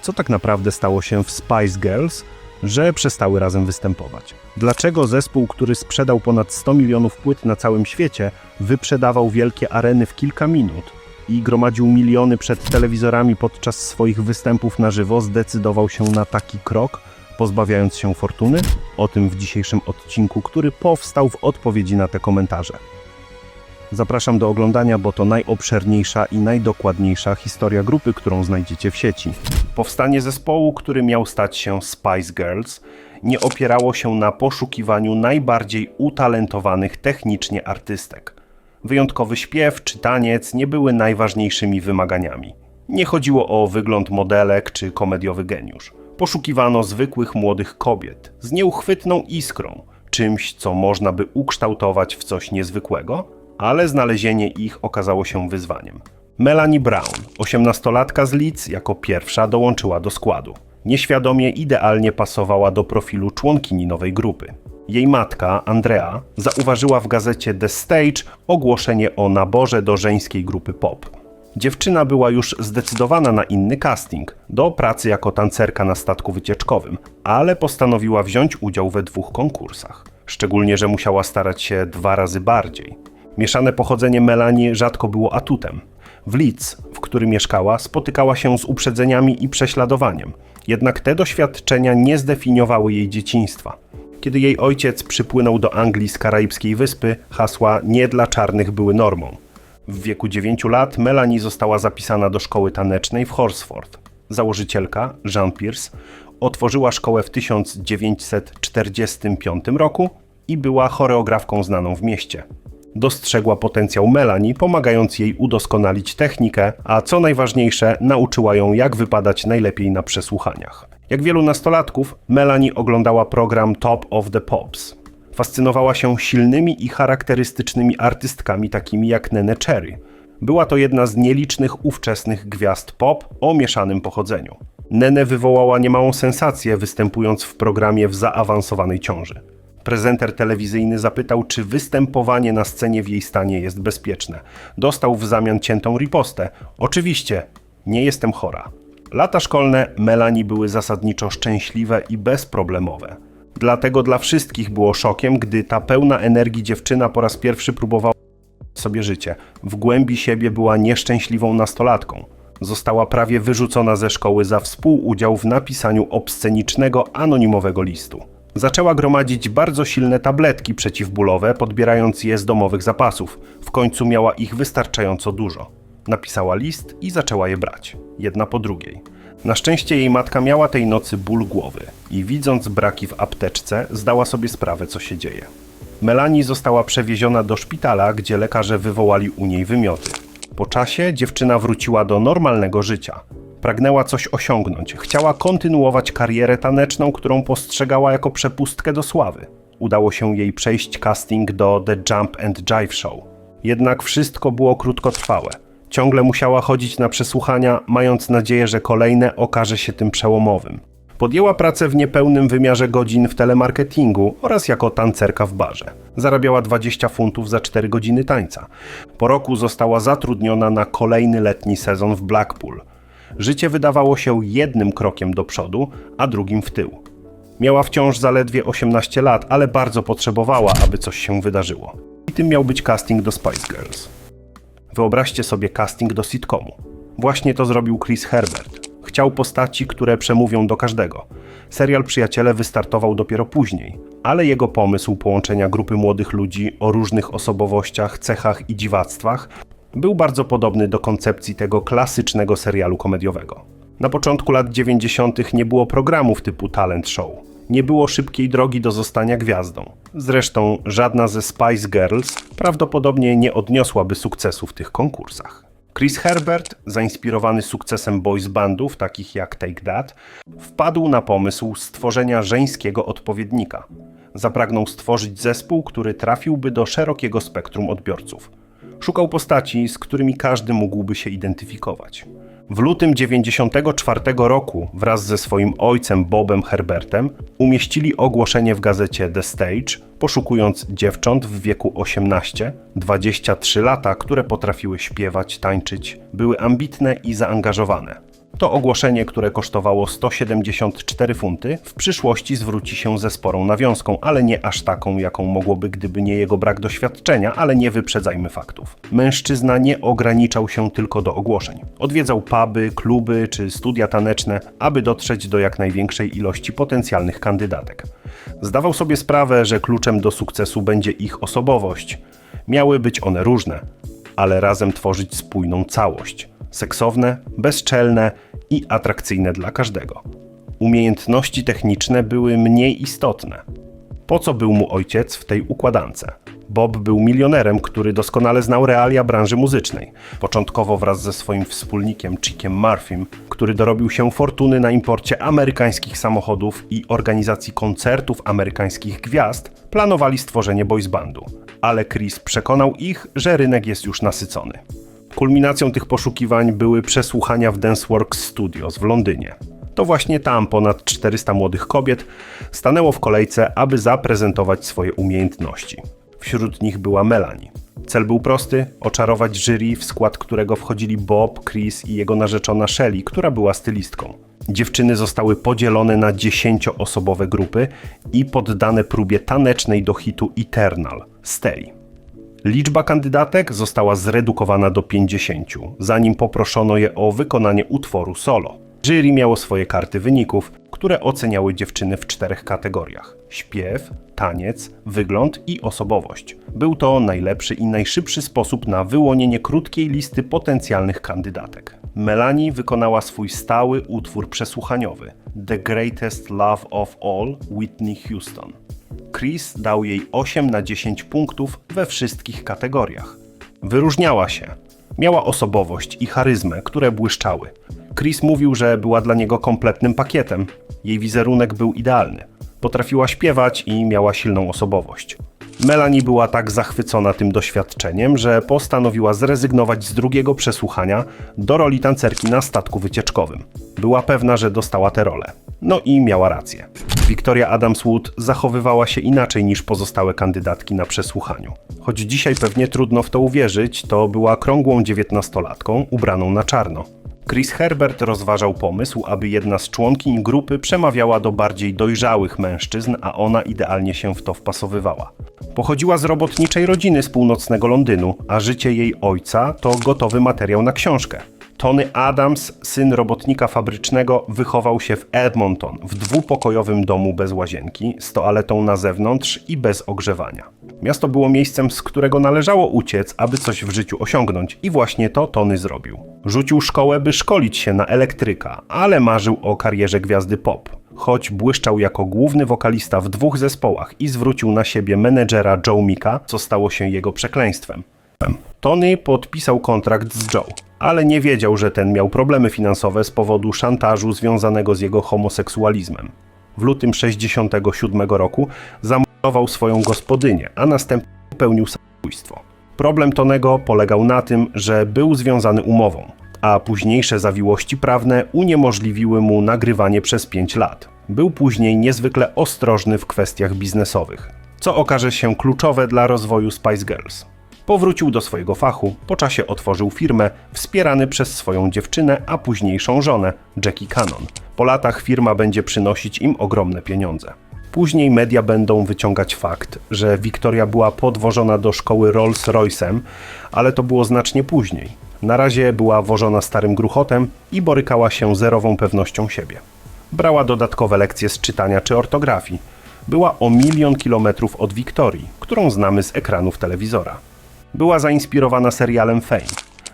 Co tak naprawdę stało się w Spice Girls, że przestały razem występować? Dlaczego zespół, który sprzedał ponad 100 milionów płyt na całym świecie, wyprzedawał wielkie areny w kilka minut i gromadził miliony przed telewizorami podczas swoich występów na żywo, zdecydował się na taki krok, pozbawiając się fortuny? O tym w dzisiejszym odcinku, który powstał w odpowiedzi na te komentarze. Zapraszam do oglądania, bo to najobszerniejsza i najdokładniejsza historia grupy, którą znajdziecie w sieci. Powstanie zespołu, który miał stać się Spice Girls, nie opierało się na poszukiwaniu najbardziej utalentowanych technicznie artystek. Wyjątkowy śpiew czy taniec nie były najważniejszymi wymaganiami. Nie chodziło o wygląd modelek czy komediowy geniusz. Poszukiwano zwykłych młodych kobiet z nieuchwytną iskrą, czymś, co można by ukształtować w coś niezwykłego, ale znalezienie ich okazało się wyzwaniem. Melanie Brown, 18-latka z Leeds, jako pierwsza dołączyła do składu. Nieświadomie idealnie pasowała do profilu członkini nowej grupy. Jej matka, Andrea, zauważyła w gazecie The Stage ogłoszenie o naborze do żeńskiej grupy pop. Dziewczyna była już zdecydowana na inny casting, do pracy jako tancerka na statku wycieczkowym, ale postanowiła wziąć udział we 2 konkursach. Szczególnie, że musiała starać się 2 razy bardziej. Mieszane pochodzenie Melanie rzadko było atutem. W Leeds, w którym mieszkała, spotykała się z uprzedzeniami i prześladowaniem. Jednak te doświadczenia nie zdefiniowały jej dzieciństwa. Kiedy jej ojciec przypłynął do Anglii z karaibskiej wyspy, hasła "nie dla czarnych" były normą. W wieku 9 lat Melanie została zapisana do szkoły tanecznej w Horsford. Założycielka, Jean Pierce, otworzyła szkołę w 1945 roku i była choreografką znaną w mieście. Dostrzegła potencjał Melanie, pomagając jej udoskonalić technikę, a co najważniejsze, nauczyła ją, jak wypadać najlepiej na przesłuchaniach. Jak wielu nastolatków, Melanie oglądała program Top of the Pops. Fascynowała się silnymi i charakterystycznymi artystkami takimi jak Nene Cherry. Była to jedna z nielicznych ówczesnych gwiazd pop o mieszanym pochodzeniu. Nene wywołała niemałą sensację, występując w programie w zaawansowanej ciąży. Prezenter telewizyjny zapytał, czy występowanie na scenie w jej stanie jest bezpieczne. Dostał w zamian ciętą ripostę. Oczywiście, nie jestem chora. Lata szkolne Melanie były zasadniczo szczęśliwe i bezproblemowe. Dlatego dla wszystkich było szokiem, gdy ta pełna energii dziewczyna po raz pierwszy próbowała sobie życie. W głębi siebie była nieszczęśliwą nastolatką. Została prawie wyrzucona ze szkoły za współudział w napisaniu obscenicznego, anonimowego listu. Zaczęła gromadzić bardzo silne tabletki przeciwbólowe, podbierając je z domowych zapasów. W końcu miała ich wystarczająco dużo. Napisała list i zaczęła je brać, jedna po drugiej. Na szczęście jej matka miała tej nocy ból głowy i widząc braki w apteczce, zdała sobie sprawę, co się dzieje. Melanie została przewieziona do szpitala, gdzie lekarze wywołali u niej wymioty. Po czasie dziewczyna wróciła do normalnego życia. Pragnęła coś osiągnąć, chciała kontynuować karierę taneczną, którą postrzegała jako przepustkę do sławy. Udało się jej przejść casting do The Jump and Jive Show. Jednak wszystko było krótkotrwałe. Ciągle musiała chodzić na przesłuchania, mając nadzieję, że kolejne okaże się tym przełomowym. Podjęła pracę w niepełnym wymiarze godzin w telemarketingu oraz jako tancerka w barze. Zarabiała 20 funtów za 4 godziny tańca. Po roku została zatrudniona na kolejny letni sezon w Blackpool. Życie wydawało się jednym krokiem do przodu, a drugim w tył. Miała wciąż zaledwie 18 lat, ale bardzo potrzebowała, aby coś się wydarzyło. I tym miał być casting do Spice Girls. Wyobraźcie sobie casting do sitcomu. Właśnie to zrobił Chris Herbert. Chciał postaci, które przemówią do każdego. Serial Przyjaciele wystartował dopiero później, ale jego pomysł połączenia grupy młodych ludzi o różnych osobowościach, cechach i dziwactwach był bardzo podobny do koncepcji tego klasycznego serialu komediowego. Na początku lat 90. nie było programów typu talent show. Nie było szybkiej drogi do zostania gwiazdą. Zresztą żadna ze Spice Girls prawdopodobnie nie odniosłaby sukcesu w tych konkursach. Chris Herbert, zainspirowany sukcesem boys bandów takich jak Take That, wpadł na pomysł stworzenia żeńskiego odpowiednika. Zapragnął stworzyć zespół, który trafiłby do szerokiego spektrum odbiorców. Szukał postaci, z którymi każdy mógłby się identyfikować. W lutym 1994 roku wraz ze swoim ojcem Bobem Herbertem umieścili ogłoszenie w gazecie The Stage, poszukując dziewcząt w wieku 18-23 lata, które potrafiły śpiewać, tańczyć, były ambitne i zaangażowane. To ogłoszenie, które kosztowało 174 funty, w przyszłości zwróci się ze sporą nawiązką, ale nie aż taką, jaką mogłoby, gdyby nie jego brak doświadczenia, ale nie wyprzedzajmy faktów. Mężczyzna nie ograniczał się tylko do ogłoszeń. Odwiedzał puby, kluby czy studia taneczne, aby dotrzeć do jak największej ilości potencjalnych kandydatek. Zdawał sobie sprawę, że kluczem do sukcesu będzie ich osobowość. Miały być one różne, ale razem tworzyć spójną całość. Seksowne, bezczelne i atrakcyjne dla każdego. Umiejętności techniczne były mniej istotne. Po co był mu ojciec w tej układance? Bob był milionerem, który doskonale znał realia branży muzycznej. Początkowo wraz ze swoim wspólnikiem Chickiem Murphym, który dorobił się fortuny na imporcie amerykańskich samochodów i organizacji koncertów amerykańskich gwiazd, planowali stworzenie boys bandu. Ale Chris przekonał ich, że rynek jest już nasycony. Kulminacją tych poszukiwań były przesłuchania w Danceworks Studios w Londynie. To właśnie tam ponad 400 młodych kobiet stanęło w kolejce, aby zaprezentować swoje umiejętności. Wśród nich była Melanie. Cel był prosty – oczarować jury, w skład którego wchodzili Bob, Chris i jego narzeczona Shelly, która była stylistką. Dziewczyny zostały podzielone na 10-osobowe grupy i poddane próbie tanecznej do hitu Eternal – Stay. Liczba kandydatek została zredukowana do 50, zanim poproszono je o wykonanie utworu solo. Jury miało swoje karty wyników, które oceniały dziewczyny w 4 kategoriach: śpiew, taniec, wygląd i osobowość. Był to najlepszy i najszybszy sposób na wyłonienie krótkiej listy potencjalnych kandydatek. Melanie wykonała swój stały utwór przesłuchaniowy The Greatest Love of All Whitney Houston. Chris dał jej 8 na 10 punktów we wszystkich kategoriach. Wyróżniała się. Miała osobowość i charyzmę, które błyszczały. Chris mówił, że była dla niego kompletnym pakietem. Jej wizerunek był idealny. Potrafiła śpiewać i miała silną osobowość. Melanie była tak zachwycona tym doświadczeniem, że postanowiła zrezygnować z drugiego przesłuchania do roli tancerki na statku wycieczkowym. Była pewna, że dostała tę rolę. No i miała rację. Victoria Adams-Wood zachowywała się inaczej niż pozostałe kandydatki na przesłuchaniu. Choć dzisiaj pewnie trudno w to uwierzyć, to była krągłą 19-latką ubraną na czarno. Chris Herbert rozważał pomysł, aby jedna z członkiń grupy przemawiała do bardziej dojrzałych mężczyzn, a ona idealnie się w to wpasowywała. Pochodziła z robotniczej rodziny z północnego Londynu, a życie jej ojca to gotowy materiał na książkę. Tony Adams, syn robotnika fabrycznego, wychował się w Edmonton, w dwupokojowym domu bez łazienki, z toaletą na zewnątrz i bez ogrzewania. Miasto było miejscem, z którego należało uciec, aby coś w życiu osiągnąć, i właśnie to Tony zrobił. Rzucił szkołę, by szkolić się na elektryka, ale marzył o karierze gwiazdy pop. Choć błyszczał jako główny wokalista w 2 zespołach i zwrócił na siebie menedżera Joe Micka, co stało się jego przekleństwem. Tony podpisał kontrakt z Joe, ale nie wiedział, że ten miał problemy finansowe z powodu szantażu związanego z jego homoseksualizmem. W lutym 1967 roku zamordował swoją gospodynię, a następnie popełnił samobójstwo. Problem Tonego polegał na tym, że był związany umową, a późniejsze zawiłości prawne uniemożliwiły mu nagrywanie przez 5 lat. Był później niezwykle ostrożny w kwestiach biznesowych, co okaże się kluczowe dla rozwoju Spice Girls. Powrócił do swojego fachu, po czasie otworzył firmę, wspierany przez swoją dziewczynę, a późniejszą żonę, Jackie Cannon. Po latach firma będzie przynosić im ogromne pieniądze. Później media będą wyciągać fakt, że Victoria była podwożona do szkoły Rolls-Royce'em, ale to było znacznie później. Na razie była wożona starym gruchotem i borykała się zerową pewnością siebie. Brała dodatkowe lekcje z czytania czy ortografii. Była o 1 000 000 kilometrów od Wiktorii, którą znamy z ekranów telewizora. Była zainspirowana serialem Fame.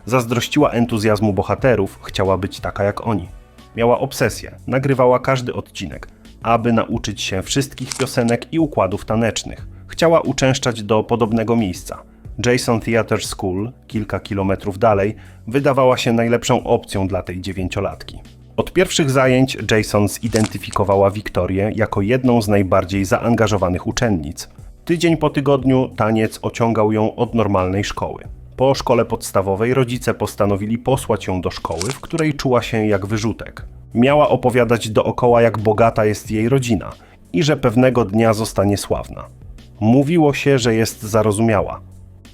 Zazdrościła entuzjazmu bohaterów, chciała być taka jak oni. Miała obsesję, nagrywała każdy odcinek, aby nauczyć się wszystkich piosenek i układów tanecznych. Chciała uczęszczać do podobnego miejsca. Jason Theatre School, kilka kilometrów dalej, wydawała się najlepszą opcją dla tej 9-latki. Od pierwszych zajęć Jason zidentyfikowała Wiktorię jako jedną z najbardziej zaangażowanych uczennic. Tydzień po tygodniu taniec ociągał ją od normalnej szkoły. Po szkole podstawowej rodzice postanowili posłać ją do szkoły, w której czuła się jak wyrzutek. Miała opowiadać dookoła, jak bogata jest jej rodzina i że pewnego dnia zostanie sławna. Mówiło się, że jest zarozumiała.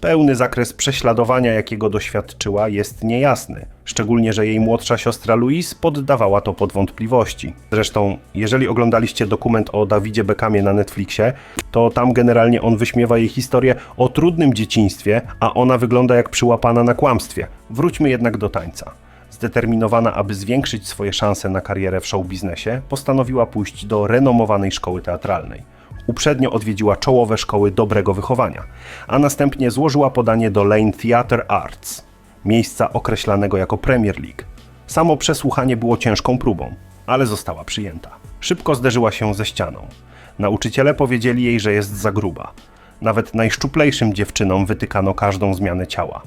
Pełny zakres prześladowania, jakiego doświadczyła, jest niejasny. Szczególnie, że jej młodsza siostra Louise poddawała to pod wątpliwości. Zresztą, jeżeli oglądaliście dokument o Davidzie Beckhamie na Netflixie, to tam generalnie on wyśmiewa jej historię o trudnym dzieciństwie, a ona wygląda jak przyłapana na kłamstwie. Wróćmy jednak do tańca. Zdeterminowana, aby zwiększyć swoje szanse na karierę w showbiznesie, postanowiła pójść do renomowanej szkoły teatralnej. Uprzednio odwiedziła czołowe szkoły dobrego wychowania, a następnie złożyła podanie do Lane Theatre Arts, miejsca określanego jako Premier League. Samo przesłuchanie było ciężką próbą, ale została przyjęta. Szybko zderzyła się ze ścianą. Nauczyciele powiedzieli jej, że jest za gruba. Nawet najszczuplejszym dziewczynom wytykano każdą zmianę ciała.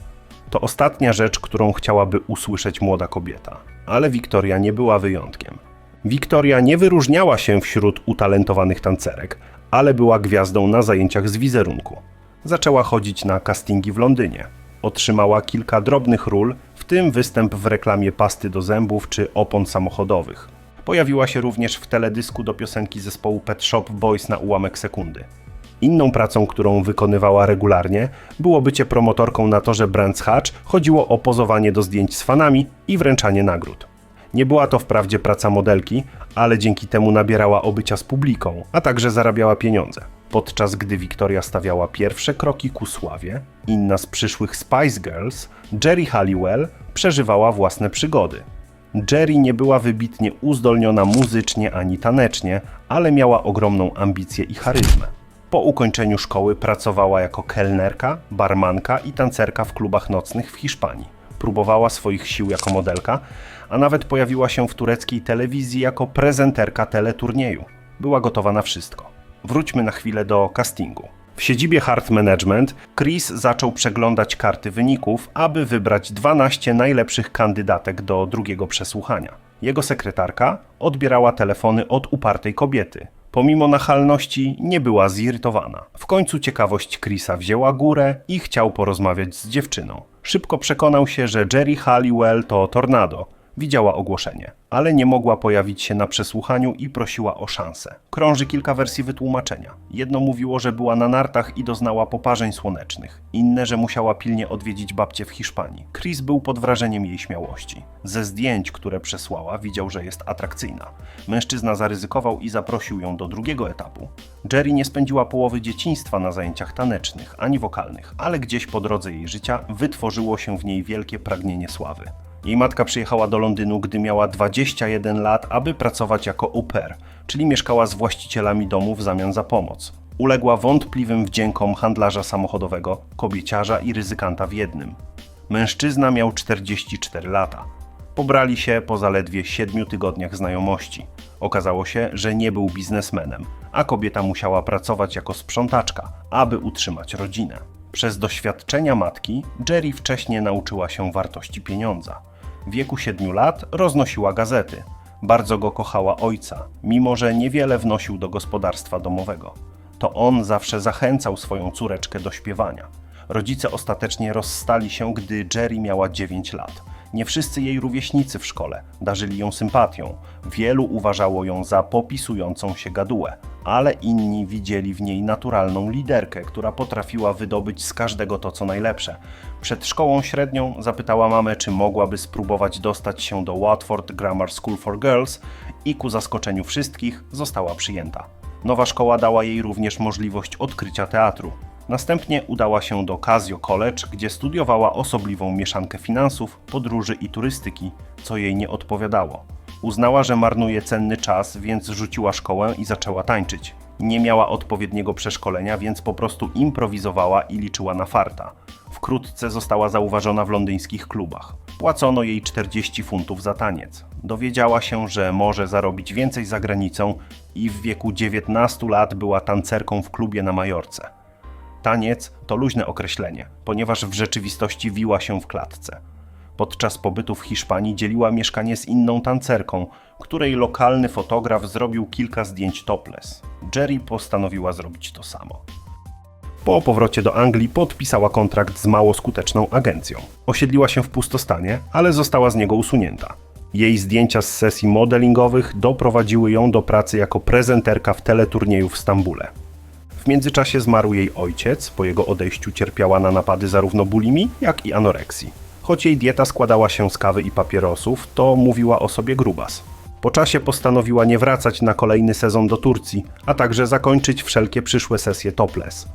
To ostatnia rzecz, którą chciałaby usłyszeć młoda kobieta. Ale Victoria nie była wyjątkiem. Victoria nie wyróżniała się wśród utalentowanych tancerek, ale była gwiazdą na zajęciach z wizerunku. Zaczęła chodzić na castingi w Londynie. Otrzymała kilka drobnych ról, w tym występ w reklamie pasty do zębów czy opon samochodowych. Pojawiła się również w teledysku do piosenki zespołu Pet Shop Boys na ułamek sekundy. Inną pracą, którą wykonywała regularnie, było bycie promotorką na torze Brands Hatch. Chodziło o pozowanie do zdjęć z fanami i wręczanie nagród. Nie była to wprawdzie praca modelki, ale dzięki temu nabierała obycia z publiką, a także zarabiała pieniądze. Podczas gdy Victoria stawiała pierwsze kroki ku sławie, inna z przyszłych Spice Girls, Geri Halliwell, przeżywała własne przygody. Geri nie była wybitnie uzdolniona muzycznie ani tanecznie, ale miała ogromną ambicję i charyzmę. Po ukończeniu szkoły pracowała jako kelnerka, barmanka i tancerka w klubach nocnych w Hiszpanii. Próbowała swoich sił jako modelka, a nawet pojawiła się w tureckiej telewizji jako prezenterka teleturnieju. Była gotowa na wszystko. Wróćmy na chwilę do castingu. W siedzibie Heart Management Chris zaczął przeglądać karty wyników, aby wybrać 12 najlepszych kandydatek do drugiego przesłuchania. Jego sekretarka odbierała telefony od upartej kobiety. Pomimo nachalności nie była zirytowana. W końcu ciekawość Chrisa wzięła górę i chciał porozmawiać z dziewczyną. Szybko przekonał się, że Geri Halliwell to tornado. Widziała ogłoszenie, ale nie mogła pojawić się na przesłuchaniu i prosiła o szansę. Krąży kilka wersji wytłumaczenia. Jedno mówiło, że była na nartach i doznała poparzeń słonecznych. Inne, że musiała pilnie odwiedzić babcię w Hiszpanii. Chris był pod wrażeniem jej śmiałości. Ze zdjęć, które przesłała, widział, że jest atrakcyjna. Mężczyzna zaryzykował i zaprosił ją do drugiego etapu. Geri nie spędziła połowy dzieciństwa na zajęciach tanecznych ani wokalnych, ale gdzieś po drodze jej życia wytworzyło się w niej wielkie pragnienie sławy. Jej matka przyjechała do Londynu, gdy miała 21 lat, aby pracować jako au pair, czyli mieszkała z właścicielami domu w zamian za pomoc. Uległa wątpliwym wdziękom handlarza samochodowego, kobieciarza i ryzykanta w jednym. Mężczyzna miał 44 lata. Pobrali się po zaledwie 7 tygodniach znajomości. Okazało się, że nie był biznesmenem, a kobieta musiała pracować jako sprzątaczka, aby utrzymać rodzinę. Przez doświadczenia matki Geri wcześnie nauczyła się wartości pieniądza. W wieku 7 lat roznosiła gazety. Bardzo go kochała ojca, mimo że niewiele wnosił do gospodarstwa domowego. To on zawsze zachęcał swoją córeczkę do śpiewania. Rodzice ostatecznie rozstali się, gdy Geri miała 9 lat. Nie wszyscy jej rówieśnicy w szkole darzyli ją sympatią. Wielu uważało ją za popisującą się gadułę, ale inni widzieli w niej naturalną liderkę, która potrafiła wydobyć z każdego to, co najlepsze. Przed szkołą średnią zapytała mamę, czy mogłaby spróbować dostać się do Watford Grammar School for Girls i ku zaskoczeniu wszystkich została przyjęta. Nowa szkoła dała jej również możliwość odkrycia teatru. Następnie udała się do Casio College, gdzie studiowała osobliwą mieszankę finansów, podróży i turystyki, co jej nie odpowiadało. Uznała, że marnuje cenny czas, więc rzuciła szkołę i zaczęła tańczyć. Nie miała odpowiedniego przeszkolenia, więc po prostu improwizowała i liczyła na farta. Wkrótce została zauważona w londyńskich klubach. Płacono jej 40 funtów za taniec. Dowiedziała się, że może zarobić więcej za granicą i w wieku 19 lat była tancerką w klubie na Majorce. Taniec to luźne określenie, ponieważ w rzeczywistości wiła się w klatce. Podczas pobytu w Hiszpanii dzieliła mieszkanie z inną tancerką, której lokalny fotograf zrobił kilka zdjęć topless. Geri postanowiła zrobić to samo. Po powrocie do Anglii podpisała kontrakt z mało skuteczną agencją. Osiedliła się w pustostanie, ale została z niego usunięta. Jej zdjęcia z sesji modelingowych doprowadziły ją do pracy jako prezenterka w teleturnieju w Stambule. W W międzyczasie zmarł jej ojciec, po jego odejściu cierpiała na napady zarówno bulimii, jak i anoreksji. Choć jej dieta składała się z kawy i papierosów, to mówiła o sobie grubas. Po czasie postanowiła nie wracać na kolejny sezon do Turcji, a także zakończyć wszelkie przyszłe sesje topless.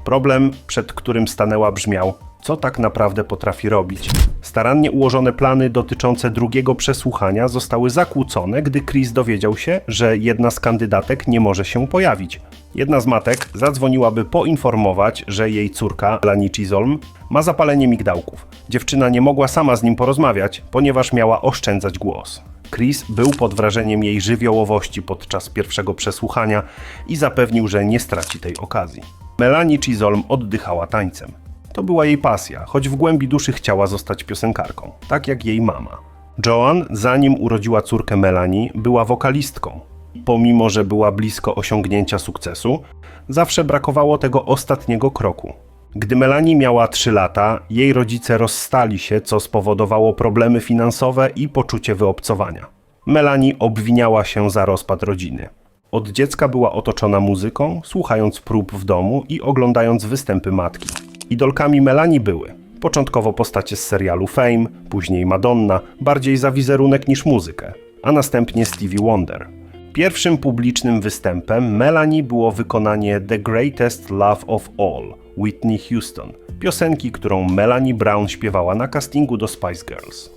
Problem, przed którym stanęła, brzmiał: co tak naprawdę potrafi robić? Starannie ułożone plany dotyczące drugiego przesłuchania zostały zakłócone, gdy Chris dowiedział się, że jedna z kandydatek nie może się pojawić. Jedna z matek zadzwoniła, by poinformować, że jej córka, Melanie Chisholm, ma zapalenie migdałków. Dziewczyna nie mogła sama z nim porozmawiać, ponieważ miała oszczędzać głos. Chris był pod wrażeniem jej żywiołowości podczas pierwszego przesłuchania i zapewnił, że nie straci tej okazji. Melanie Chisholm oddychała tańcem. To była jej pasja, choć w głębi duszy chciała zostać piosenkarką, tak jak jej mama. Joan, zanim urodziła córkę Melanie, była wokalistką. Pomimo że była blisko osiągnięcia sukcesu, zawsze brakowało tego ostatniego kroku. Gdy Melanie miała 3 lata, jej rodzice rozstali się, co spowodowało problemy finansowe i poczucie wyobcowania. Melanie obwiniała się za rozpad rodziny. Od dziecka była otoczona muzyką, słuchając prób w domu i oglądając występy matki. Idolkami Melanie były początkowo postacie z serialu Fame, później Madonna, bardziej za wizerunek niż muzykę, a następnie Stevie Wonder. Pierwszym publicznym występem Melanie było wykonanie The Greatest Love of All Whitney Houston, piosenki, którą Melanie Brown śpiewała na castingu do Spice Girls.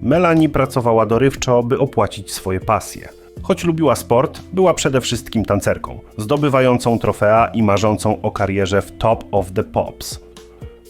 Melanie pracowała dorywczo, by opłacić swoje pasje. Choć lubiła sport, była przede wszystkim tancerką, zdobywającą trofea i marzącą o karierze w Top of the Pops.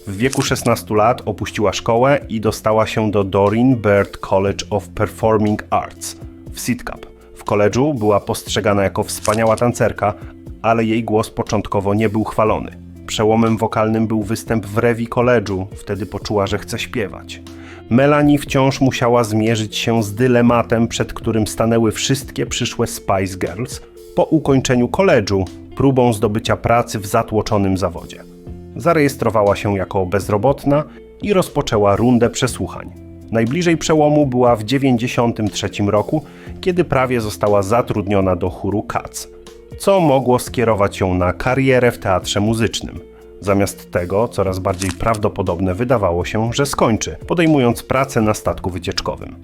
W wieku 16 lat opuściła szkołę i dostała się do Doreen Byrd College of Performing Arts w Sidcup. W koledżu była postrzegana jako wspaniała tancerka, ale jej głos początkowo nie był chwalony. Przełomem wokalnym był występ w Revi College'u, wtedy poczuła, że chce śpiewać. Melanie wciąż musiała zmierzyć się z dylematem, przed którym stanęły wszystkie przyszłe Spice Girls po ukończeniu koledżu, próbą zdobycia pracy w zatłoczonym zawodzie. Zarejestrowała się jako bezrobotna i rozpoczęła rundę przesłuchań. Najbliżej przełomu była w 1993 roku, kiedy prawie została zatrudniona do chóru Cats, co mogło skierować ją na karierę w teatrze muzycznym. Zamiast tego coraz bardziej prawdopodobne wydawało się, że skończy, podejmując pracę na statku wycieczkowym.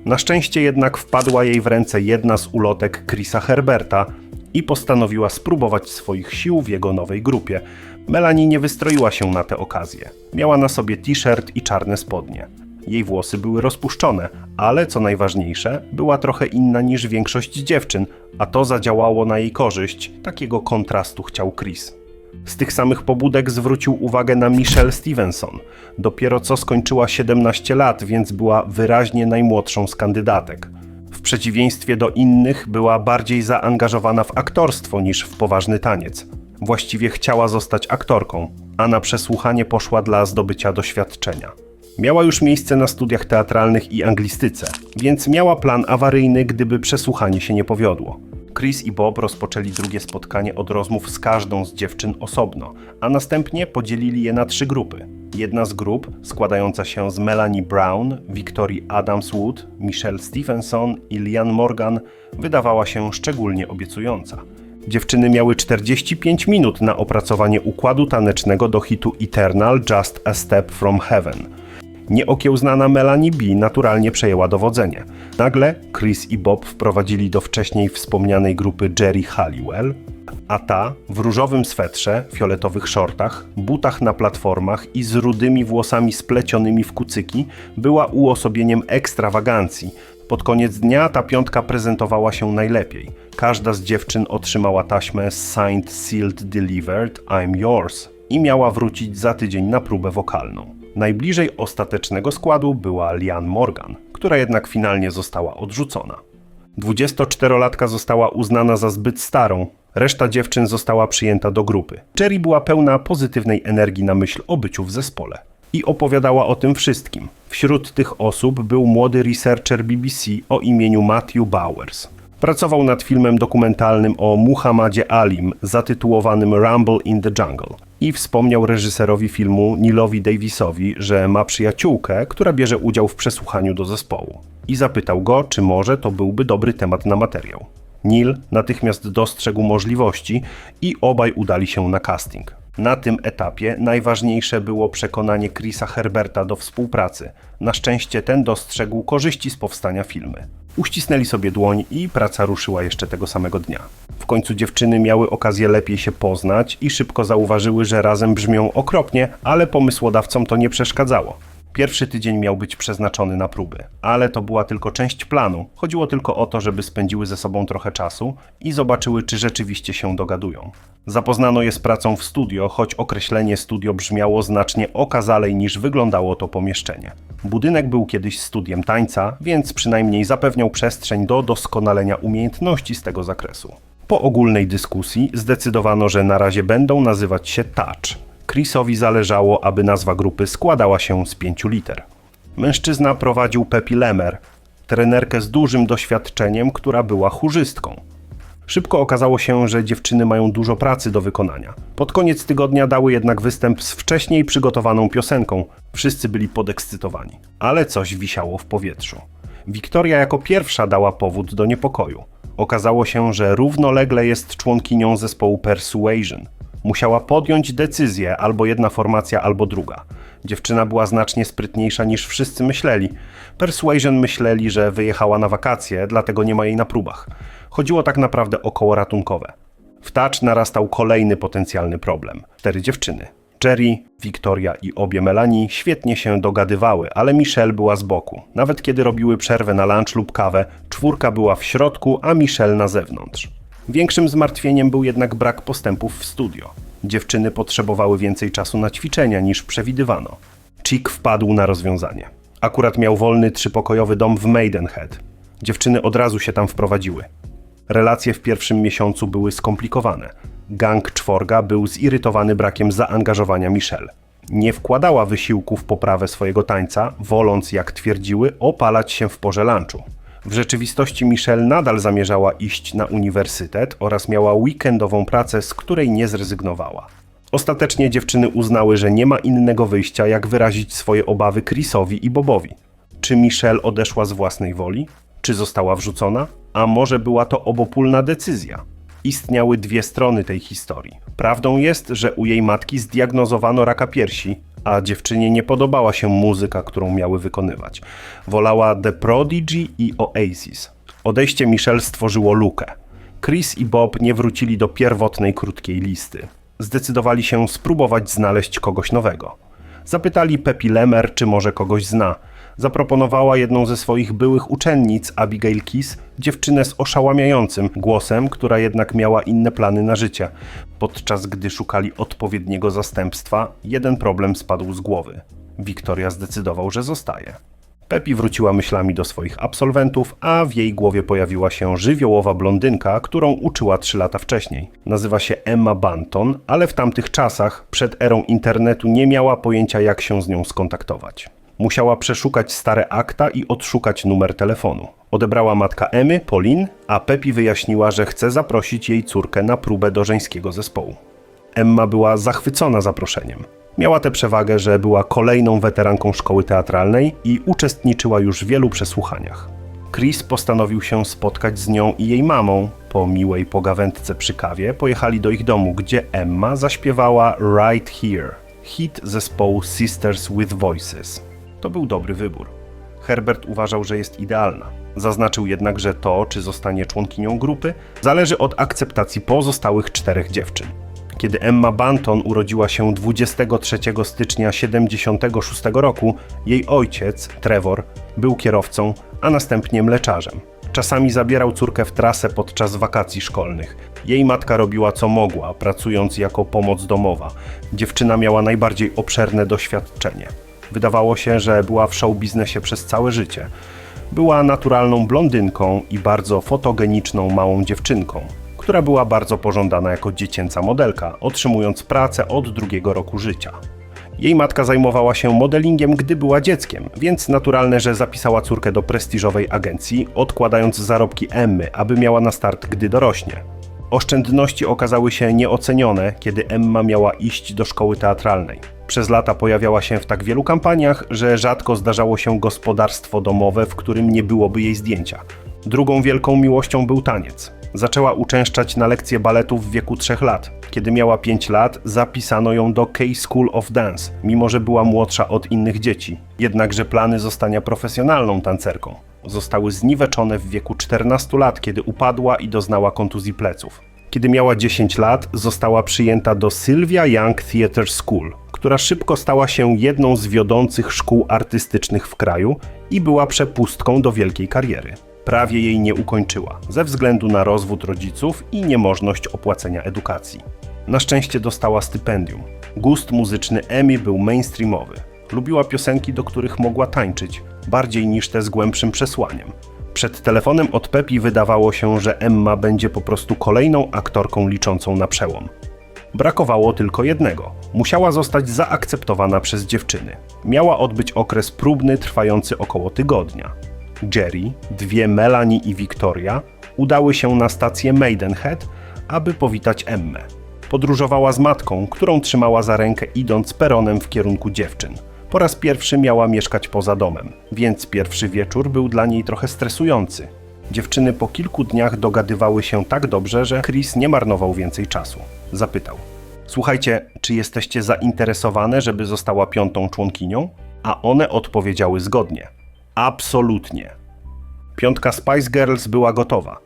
Na szczęście jednak wpadła jej w ręce jedna z ulotek Chrisa Herberta i postanowiła spróbować swoich sił w jego nowej grupie. Melanie nie wystroiła się na tę okazję. Miała na sobie t-shirt i czarne spodnie. Jej włosy były rozpuszczone, ale co najważniejsze, była trochę inna niż większość dziewczyn, a to zadziałało na jej korzyść. Takiego kontrastu chciał Chris. Z tych samych pobudek zwrócił uwagę na Michelle Stevenson. Dopiero co skończyła 17 lat, więc była wyraźnie najmłodszą z kandydatek. W przeciwieństwie do innych była bardziej zaangażowana w aktorstwo niż w poważny taniec. Właściwie chciała zostać aktorką, a na przesłuchanie poszła dla zdobycia doświadczenia. Miała już miejsce na studiach teatralnych i anglistyce, więc miała plan awaryjny, gdyby przesłuchanie się nie powiodło. Chris i Bob rozpoczęli drugie spotkanie od rozmów z każdą z dziewczyn osobno, a następnie podzielili je na 3 grupy. Jedna z grup, składająca się z Melanie Brown, Victoria Adams-Wood, Michelle Stevenson i Liane Morgan, wydawała się szczególnie obiecująca. Dziewczyny miały 45 minut na opracowanie układu tanecznego do hitu Eternal Just a Step from Heaven. Nieokiełznana Melanie B. naturalnie przejęła dowodzenie. Nagle Chris i Bob wprowadzili do wcześniej wspomnianej grupy Geri Halliwell, a ta w różowym swetrze, fioletowych shortach, butach na platformach i z rudymi włosami splecionymi w kucyki była uosobieniem ekstrawagancji. Pod koniec dnia ta piątka prezentowała się najlepiej. Każda z dziewczyn otrzymała taśmę Signed, Sealed, Delivered, I'm Yours i miała wrócić za tydzień na próbę wokalną. Najbliżej ostatecznego składu była Liane Morgan, która jednak finalnie została odrzucona. 24-latka została uznana za zbyt starą, reszta dziewczyn została przyjęta do grupy. Geri była pełna pozytywnej energii na myśl o byciu w zespole i opowiadała o tym wszystkim. Wśród tych osób był młody researcher BBC o imieniu Matthew Bowers. Pracował nad filmem dokumentalnym o Muhammadzie Alim zatytułowanym Rumble in the Jungle i wspomniał reżyserowi filmu Neilowi Davisowi, że ma przyjaciółkę, która bierze udział w przesłuchaniu do zespołu i zapytał go, czy może to byłby dobry temat na materiał. Neil natychmiast dostrzegł możliwości i obaj udali się na casting. Na tym etapie najważniejsze było przekonanie Chrisa Herberta do współpracy. Na szczęście ten dostrzegł korzyści z powstania filmy. Uścisnęli sobie dłoń i praca ruszyła jeszcze tego samego dnia. W końcu dziewczyny miały okazję lepiej się poznać i szybko zauważyły, że razem brzmią okropnie, ale pomysłodawcom to nie przeszkadzało. Pierwszy tydzień miał być przeznaczony na próby, ale to była tylko część planu. Chodziło tylko o to, żeby spędziły ze sobą trochę czasu i zobaczyły, czy rzeczywiście się dogadują. Zapoznano je z pracą w studio, choć określenie studio brzmiało znacznie okazalej niż wyglądało to pomieszczenie. Budynek był kiedyś studiem tańca, więc przynajmniej zapewniał przestrzeń do doskonalenia umiejętności z tego zakresu. Po ogólnej dyskusji zdecydowano, że na razie będą nazywać się Touch. Chrisowi zależało, aby nazwa grupy składała się z 5 liter. Mężczyzna prowadził Pepi Lemer, trenerkę z dużym doświadczeniem, która była chórzystką. Szybko okazało się, że dziewczyny mają dużo pracy do wykonania. Pod koniec tygodnia dały jednak występ z wcześniej przygotowaną piosenką. Wszyscy byli podekscytowani, ale coś wisiało w powietrzu. Wiktoria jako pierwsza dała powód do niepokoju. Okazało się, że równolegle jest członkinią zespołu Persuasion. Musiała podjąć decyzję, albo jedna formacja, albo druga. Dziewczyna była znacznie sprytniejsza niż wszyscy myśleli. Persuasion myśleli, że wyjechała na wakacje, dlatego nie ma jej na próbach. Chodziło tak naprawdę o koło ratunkowe. W Touch narastał kolejny potencjalny problem. 4 dziewczyny. Jerry, Wiktoria i obie Melanie świetnie się dogadywały, ale Michelle była z boku. Nawet kiedy robiły przerwę na lunch lub kawę, 4 była w środku, a Michelle na zewnątrz. Większym zmartwieniem był jednak brak postępów w studio. Dziewczyny potrzebowały więcej czasu na ćwiczenia niż przewidywano. Chick wpadł na rozwiązanie. Akurat miał wolny 3-pokojowy dom w Maidenhead. Dziewczyny od razu się tam wprowadziły. Relacje w pierwszym miesiącu były skomplikowane. Gang 4 był zirytowany brakiem zaangażowania Michelle. Nie wkładała wysiłku w poprawę swojego tańca, woląc, jak twierdziły, opalać się w porze lunchu. W rzeczywistości Michelle nadal zamierzała iść na uniwersytet oraz miała weekendową pracę, z której nie zrezygnowała. Ostatecznie dziewczyny uznały, że nie ma innego wyjścia, jak wyrazić swoje obawy Chrisowi i Bobowi. Czy Michelle odeszła z własnej woli? Czy została wrzucona? A może była to obopólna decyzja? Istniały 2 strony tej historii. Prawdą jest, że u jej matki zdiagnozowano raka piersi, a dziewczynie nie podobała się muzyka, którą miały wykonywać. Wolała The Prodigy i Oasis. Odejście Michelle stworzyło lukę. Chris i Bob nie wrócili do pierwotnej krótkiej listy. Zdecydowali się spróbować znaleźć kogoś nowego. Zapytali Pepi Lemer, czy może kogoś zna. Zaproponowała jedną ze swoich byłych uczennic, Abigail Kiss, dziewczynę z oszałamiającym głosem, która jednak miała inne plany na życie. Podczas gdy szukali odpowiedniego zastępstwa, jeden problem spadł z głowy. Wiktoria zdecydował, że zostaje. Pepi wróciła myślami do swoich absolwentów, a w jej głowie pojawiła się żywiołowa blondynka, którą uczyła 3 lata wcześniej. Nazywa się Emma Banton, ale w tamtych czasach, przed erą internetu, nie miała pojęcia, jak się z nią skontaktować. Musiała przeszukać stare akta i odszukać numer telefonu. Odebrała matka Emmy, Pauline, a Pepi wyjaśniła, że chce zaprosić jej córkę na próbę do żeńskiego zespołu. Emma była zachwycona zaproszeniem. Miała tę przewagę, że była kolejną weteranką szkoły teatralnej i uczestniczyła już w wielu przesłuchaniach. Chris postanowił się spotkać z nią i jej mamą. Po miłej pogawędce przy kawie pojechali do ich domu, gdzie Emma zaśpiewała Right Here, hit zespołu Sisters with Voices. To był dobry wybór. Herbert uważał, że jest idealna. Zaznaczył jednak, że to, czy zostanie członkinią grupy, zależy od akceptacji pozostałych 4 dziewczyn. Kiedy Emma Banton urodziła się 23 stycznia 1976 roku, jej ojciec, Trevor, był kierowcą, a następnie mleczarzem. Czasami zabierał córkę w trasę podczas wakacji szkolnych. Jej matka robiła co mogła, pracując jako pomoc domowa. Dziewczyna miała najbardziej obszerne doświadczenie. Wydawało się, że była w show biznesie przez całe życie. Była naturalną blondynką i bardzo fotogeniczną małą dziewczynką, która była bardzo pożądana jako dziecięca modelka, otrzymując pracę od 2 roku życia. Jej matka zajmowała się modelingiem, gdy była dzieckiem, więc naturalne, że zapisała córkę do prestiżowej agencji, odkładając zarobki Emmy, aby miała na start, gdy dorośnie. Oszczędności okazały się nieocenione, kiedy Emma miała iść do szkoły teatralnej. Przez lata pojawiała się w tak wielu kampaniach, że rzadko zdarzało się gospodarstwo domowe, w którym nie byłoby jej zdjęcia. Drugą wielką miłością był taniec. Zaczęła uczęszczać na lekcje baletu w wieku 3 lat. Kiedy miała 5 lat, zapisano ją do K School of Dance, mimo że była młodsza od innych dzieci. Jednakże plany zostania profesjonalną tancerką zostały zniweczone w wieku 14 lat, kiedy upadła i doznała kontuzji pleców. Kiedy miała 10 lat, została przyjęta do Sylvia Young Theatre School, która szybko stała się jedną z wiodących szkół artystycznych w kraju i była przepustką do wielkiej kariery. Prawie jej nie ukończyła, ze względu na rozwód rodziców i niemożność opłacenia edukacji. Na szczęście dostała stypendium. Gust muzyczny Emmy był mainstreamowy. Lubiła piosenki, do których mogła tańczyć, bardziej niż te z głębszym przesłaniem. Przed telefonem od Pepi wydawało się, że Emma będzie po prostu kolejną aktorką liczącą na przełom. Brakowało tylko jednego. Musiała zostać zaakceptowana przez dziewczyny. Miała odbyć okres próbny trwający około tygodnia. Jerry, dwie Melanie i Victoria udały się na stację Maidenhead, aby powitać Emmę. Podróżowała z matką, którą trzymała za rękę idąc peronem w kierunku dziewczyn. Po raz pierwszy miała mieszkać poza domem, więc pierwszy wieczór był dla niej trochę stresujący. Dziewczyny po kilku dniach dogadywały się tak dobrze, że Chris nie marnował więcej czasu. Zapytał: słuchajcie, czy jesteście zainteresowane, żeby została 5. członkinią? A one odpowiedziały zgodnie: absolutnie. 5 Spice Girls była gotowa.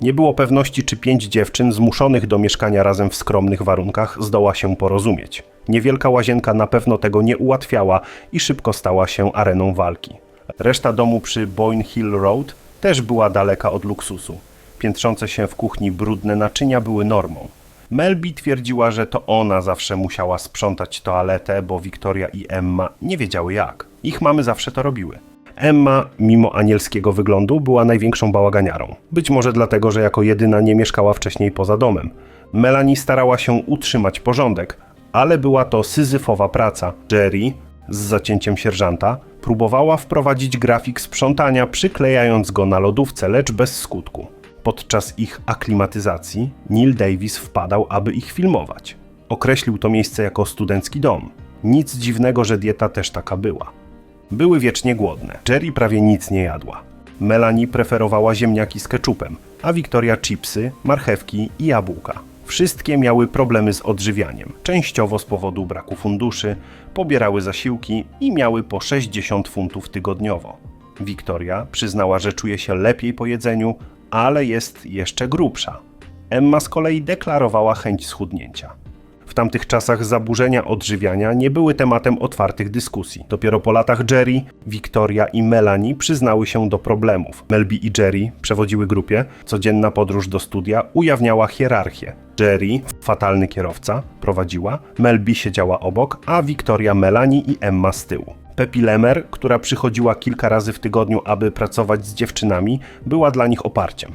Nie było pewności, czy 5 dziewczyn zmuszonych do mieszkania razem w skromnych warunkach zdoła się porozumieć. Niewielka łazienka na pewno tego nie ułatwiała i szybko stała się areną walki. Reszta domu przy Boyne Hill Road też była daleka od luksusu. Piętrzące się w kuchni brudne naczynia były normą. Melby twierdziła, że to ona zawsze musiała sprzątać toaletę, bo Victoria i Emma nie wiedziały jak. Ich mamy zawsze to robiły. Emma, mimo anielskiego wyglądu, była największą bałaganiarą. Być może dlatego, że jako jedyna nie mieszkała wcześniej poza domem. Melanie starała się utrzymać porządek, ale była to syzyfowa praca. Jerry, z zacięciem sierżanta, próbowała wprowadzić grafik sprzątania, przyklejając go na lodówce, lecz bez skutku. Podczas ich aklimatyzacji Neil Davis wpadał, aby ich filmować. Określił to miejsce jako studencki dom. Nic dziwnego, że dieta też taka była. Były wiecznie głodne. Jerry prawie nic nie jadła. Melanie preferowała ziemniaki z keczupem, a Victoria chipsy, marchewki i jabłka. Wszystkie miały problemy z odżywianiem, częściowo z powodu braku funduszy, pobierały zasiłki i miały po 60 funtów tygodniowo. Victoria przyznała, że czuje się lepiej po jedzeniu, ale jest jeszcze grubsza. Emma z kolei deklarowała chęć schudnięcia. W tamtych czasach zaburzenia odżywiania nie były tematem otwartych dyskusji. Dopiero po latach Jerry, Victoria i Melanie przyznały się do problemów. Melby i Jerry przewodziły grupie. Codzienna podróż do studia ujawniała hierarchię. Jerry, fatalny kierowca, prowadziła, Melby siedziała obok, a Victoria, Melanie i Emma z tyłu. Pepi Lemer, która przychodziła kilka razy w tygodniu, aby pracować z dziewczynami, była dla nich oparciem.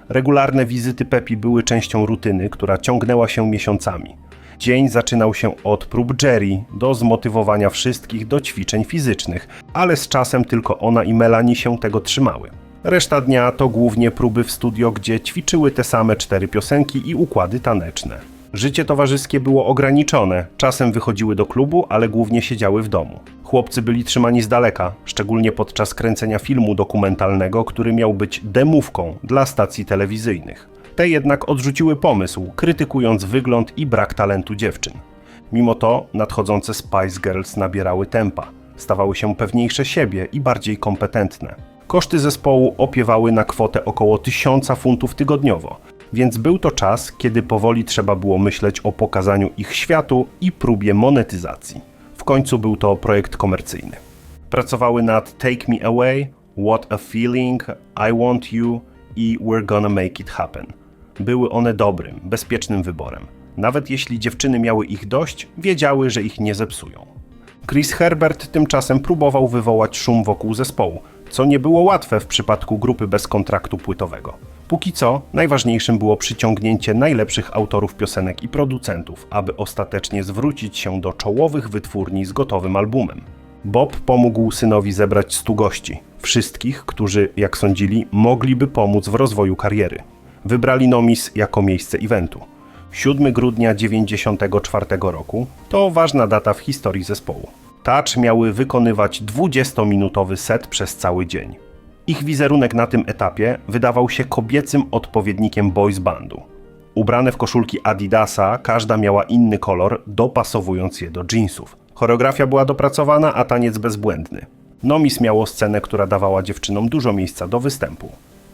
Regularne wizyty Pepi były częścią rutyny, która ciągnęła się miesiącami. Dzień zaczynał się od prób Jerry do zmotywowania wszystkich do ćwiczeń fizycznych, ale z czasem tylko ona i Melanie się tego trzymały. Reszta dnia to głównie próby w studio, gdzie ćwiczyły te same 4 piosenki i układy taneczne. Życie towarzyskie było ograniczone, czasem wychodziły do klubu, ale głównie siedziały w domu. Chłopcy byli trzymani z daleka, szczególnie podczas kręcenia filmu dokumentalnego, który miał być demówką dla stacji telewizyjnych. Te jednak odrzuciły pomysł, krytykując wygląd i brak talentu dziewczyn. Mimo to nadchodzące Spice Girls nabierały tempa, stawały się pewniejsze siebie i bardziej kompetentne. Koszty zespołu opiewały na kwotę około 1000 funtów tygodniowo, więc był to czas, kiedy powoli trzeba było myśleć o pokazaniu ich światu i próbie monetyzacji. W końcu był to projekt komercyjny. Pracowały nad Take Me Away, What a Feeling, I Want You i We're Gonna Make It Happen. Były one dobrym, bezpiecznym wyborem. Nawet jeśli dziewczyny miały ich dość, wiedziały, że ich nie zepsują. Chris Herbert tymczasem próbował wywołać szum wokół zespołu, co nie było łatwe w przypadku grupy bez kontraktu płytowego. Póki co, najważniejszym było przyciągnięcie najlepszych autorów piosenek i producentów, aby ostatecznie zwrócić się do czołowych wytwórni z gotowym albumem. Bob pomógł synowi zebrać 100 gości, wszystkich, którzy, jak sądzili, mogliby pomóc w rozwoju kariery. Wybrali Nomis jako miejsce eventu. 7 grudnia 1994 roku to ważna data w historii zespołu. Touch miały wykonywać 20-minutowy set przez cały dzień. Ich wizerunek na tym etapie wydawał się kobiecym odpowiednikiem boys bandu. Ubrane w koszulki Adidasa, każda miała inny kolor, dopasowując je do jeansów. Choreografia była dopracowana, a taniec bezbłędny. Nomis miało scenę, która dawała dziewczynom dużo miejsca do występu.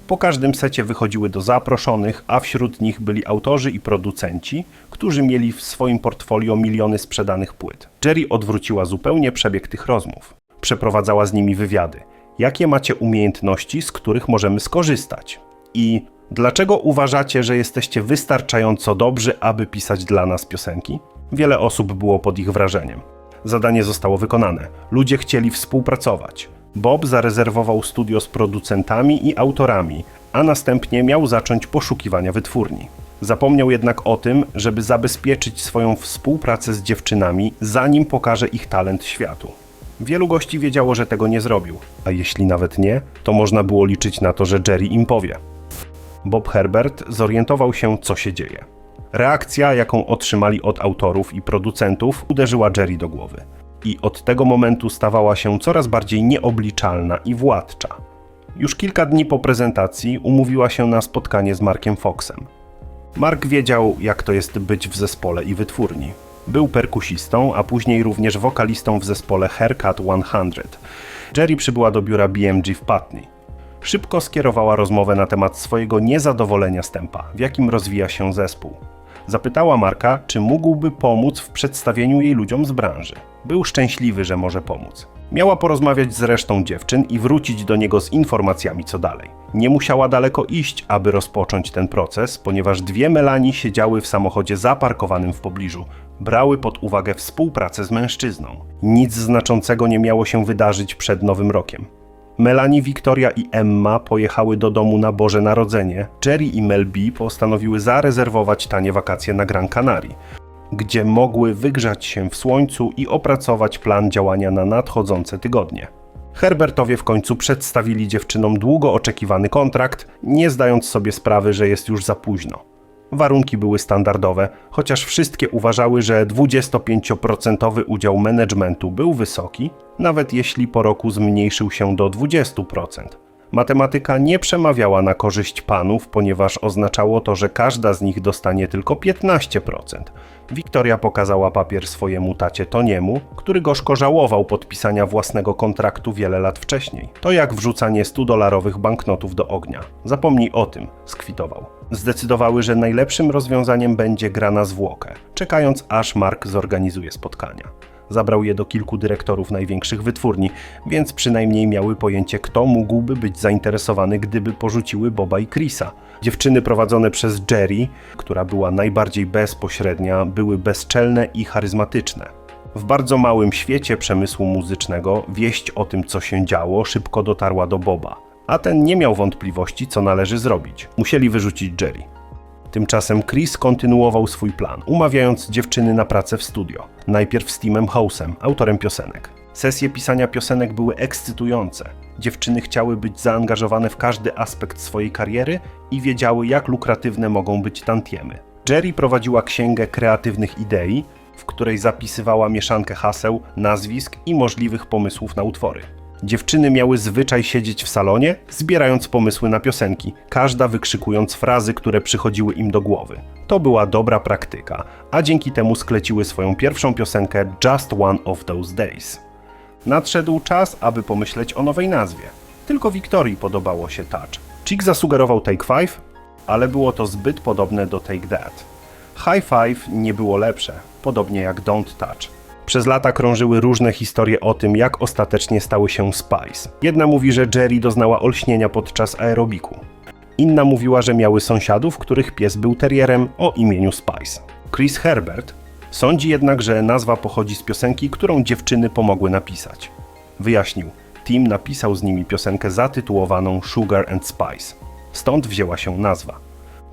Po każdym secie wychodziły do zaproszonych, a wśród nich byli autorzy i producenci, którzy mieli w swoim portfolio miliony sprzedanych płyt. Geri odwróciła zupełnie przebieg tych rozmów. Przeprowadzała z nimi wywiady. Jakie macie umiejętności, z których możemy skorzystać? I dlaczego uważacie, że jesteście wystarczająco dobrzy, aby pisać dla nas piosenki? Wiele osób było pod ich wrażeniem. Zadanie zostało wykonane. Ludzie chcieli współpracować. Bob zarezerwował studio z producentami i autorami, a następnie miał zacząć poszukiwania wytwórni. Zapomniał jednak o tym, żeby zabezpieczyć swoją współpracę z dziewczynami, zanim pokaże ich talent światu. Wielu gości wiedziało, że tego nie zrobił, a jeśli nawet nie, to można było liczyć na to, że Geri im powie. Bob Herbert zorientował się, co się dzieje. Reakcja, jaką otrzymali od autorów i producentów, uderzyła Geri do głowy. I od tego momentu stawała się coraz bardziej nieobliczalna i władcza. Już kilka dni po prezentacji umówiła się na spotkanie z Markiem Foxem. Mark wiedział, jak to jest być w zespole i wytwórni. Był perkusistą, a później również wokalistą w zespole Haircut 100. Geri przybyła do biura BMG w Putney. Szybko skierowała rozmowę na temat swojego niezadowolenia z tempa, w jakim rozwija się zespół. Zapytała Marka, czy mógłby pomóc w przedstawieniu jej ludziom z branży. Był szczęśliwy, że może pomóc. Miała porozmawiać z resztą dziewczyn i wrócić do niego z informacjami, co dalej. Nie musiała daleko iść, aby rozpocząć ten proces, ponieważ dwie Melanie siedziały w samochodzie zaparkowanym w pobliżu. Brały pod uwagę współpracę z mężczyzną. Nic znaczącego nie miało się wydarzyć przed Nowym Rokiem. Melanie, Victoria i Emma pojechały do domu na Boże Narodzenie. Geri i Mel B postanowiły zarezerwować tanie wakacje na Gran Canaria, gdzie mogły wygrzać się w słońcu i opracować plan działania na nadchodzące tygodnie. Herbertowie w końcu przedstawili dziewczynom długo oczekiwany kontrakt, nie zdając sobie sprawy, że jest już za późno. Warunki były standardowe, chociaż wszystkie uważały, że 25% udział managementu był wysoki, nawet jeśli po roku zmniejszył się do 20%. Matematyka nie przemawiała na korzyść panów, ponieważ oznaczało to, że każda z nich dostanie tylko 15%. Victoria pokazała papier swojemu tacie Toniemu, który gorzko żałował podpisania własnego kontraktu wiele lat wcześniej. To jak wrzucanie $100 banknotów do ognia. Zapomnij o tym, skwitował. Zdecydowały, że najlepszym rozwiązaniem będzie gra na zwłokę, czekając aż Mark zorganizuje spotkania. Zabrał je do kilku dyrektorów największych wytwórni, więc przynajmniej miały pojęcie, kto mógłby być zainteresowany, gdyby porzuciły Boba i Chrisa. Dziewczyny prowadzone przez Geri, która była najbardziej bezpośrednia, były bezczelne i charyzmatyczne. W bardzo małym świecie przemysłu muzycznego wieść o tym, co się działo, szybko dotarła do Boba, a ten nie miał wątpliwości, co należy zrobić. Musieli wyrzucić Geri. Tymczasem Chris kontynuował swój plan, umawiając dziewczyny na pracę w studio. Najpierw z Timem House'em, autorem piosenek. Sesje pisania piosenek były ekscytujące. Dziewczyny chciały być zaangażowane w każdy aspekt swojej kariery i wiedziały, jak lukratywne mogą być tantiemy. Geri prowadziła księgę kreatywnych idei, w której zapisywała mieszankę haseł, nazwisk i możliwych pomysłów na utwory. Dziewczyny miały zwyczaj siedzieć w salonie, zbierając pomysły na piosenki, każda wykrzykując frazy, które przychodziły im do głowy. To była dobra praktyka, a dzięki temu skleciły swoją pierwszą piosenkę Just One of Those Days. Nadszedł czas, aby pomyśleć o nowej nazwie. Tylko Victorii podobało się Touch. Chick zasugerował Take Five, ale było to zbyt podobne do Take That. High Five nie było lepsze, podobnie jak Don't Touch. Przez lata krążyły różne historie o tym, jak ostatecznie stały się Spice. Jedna mówi, że Geri doznała olśnienia podczas aerobiku. Inna mówiła, że miały sąsiadów, których pies był terrierem o imieniu Spice. Chris Herbert sądzi jednak, że nazwa pochodzi z piosenki, którą dziewczyny pomogły napisać. Wyjaśnił, Tim napisał z nimi piosenkę zatytułowaną Sugar and Spice. Stąd wzięła się nazwa.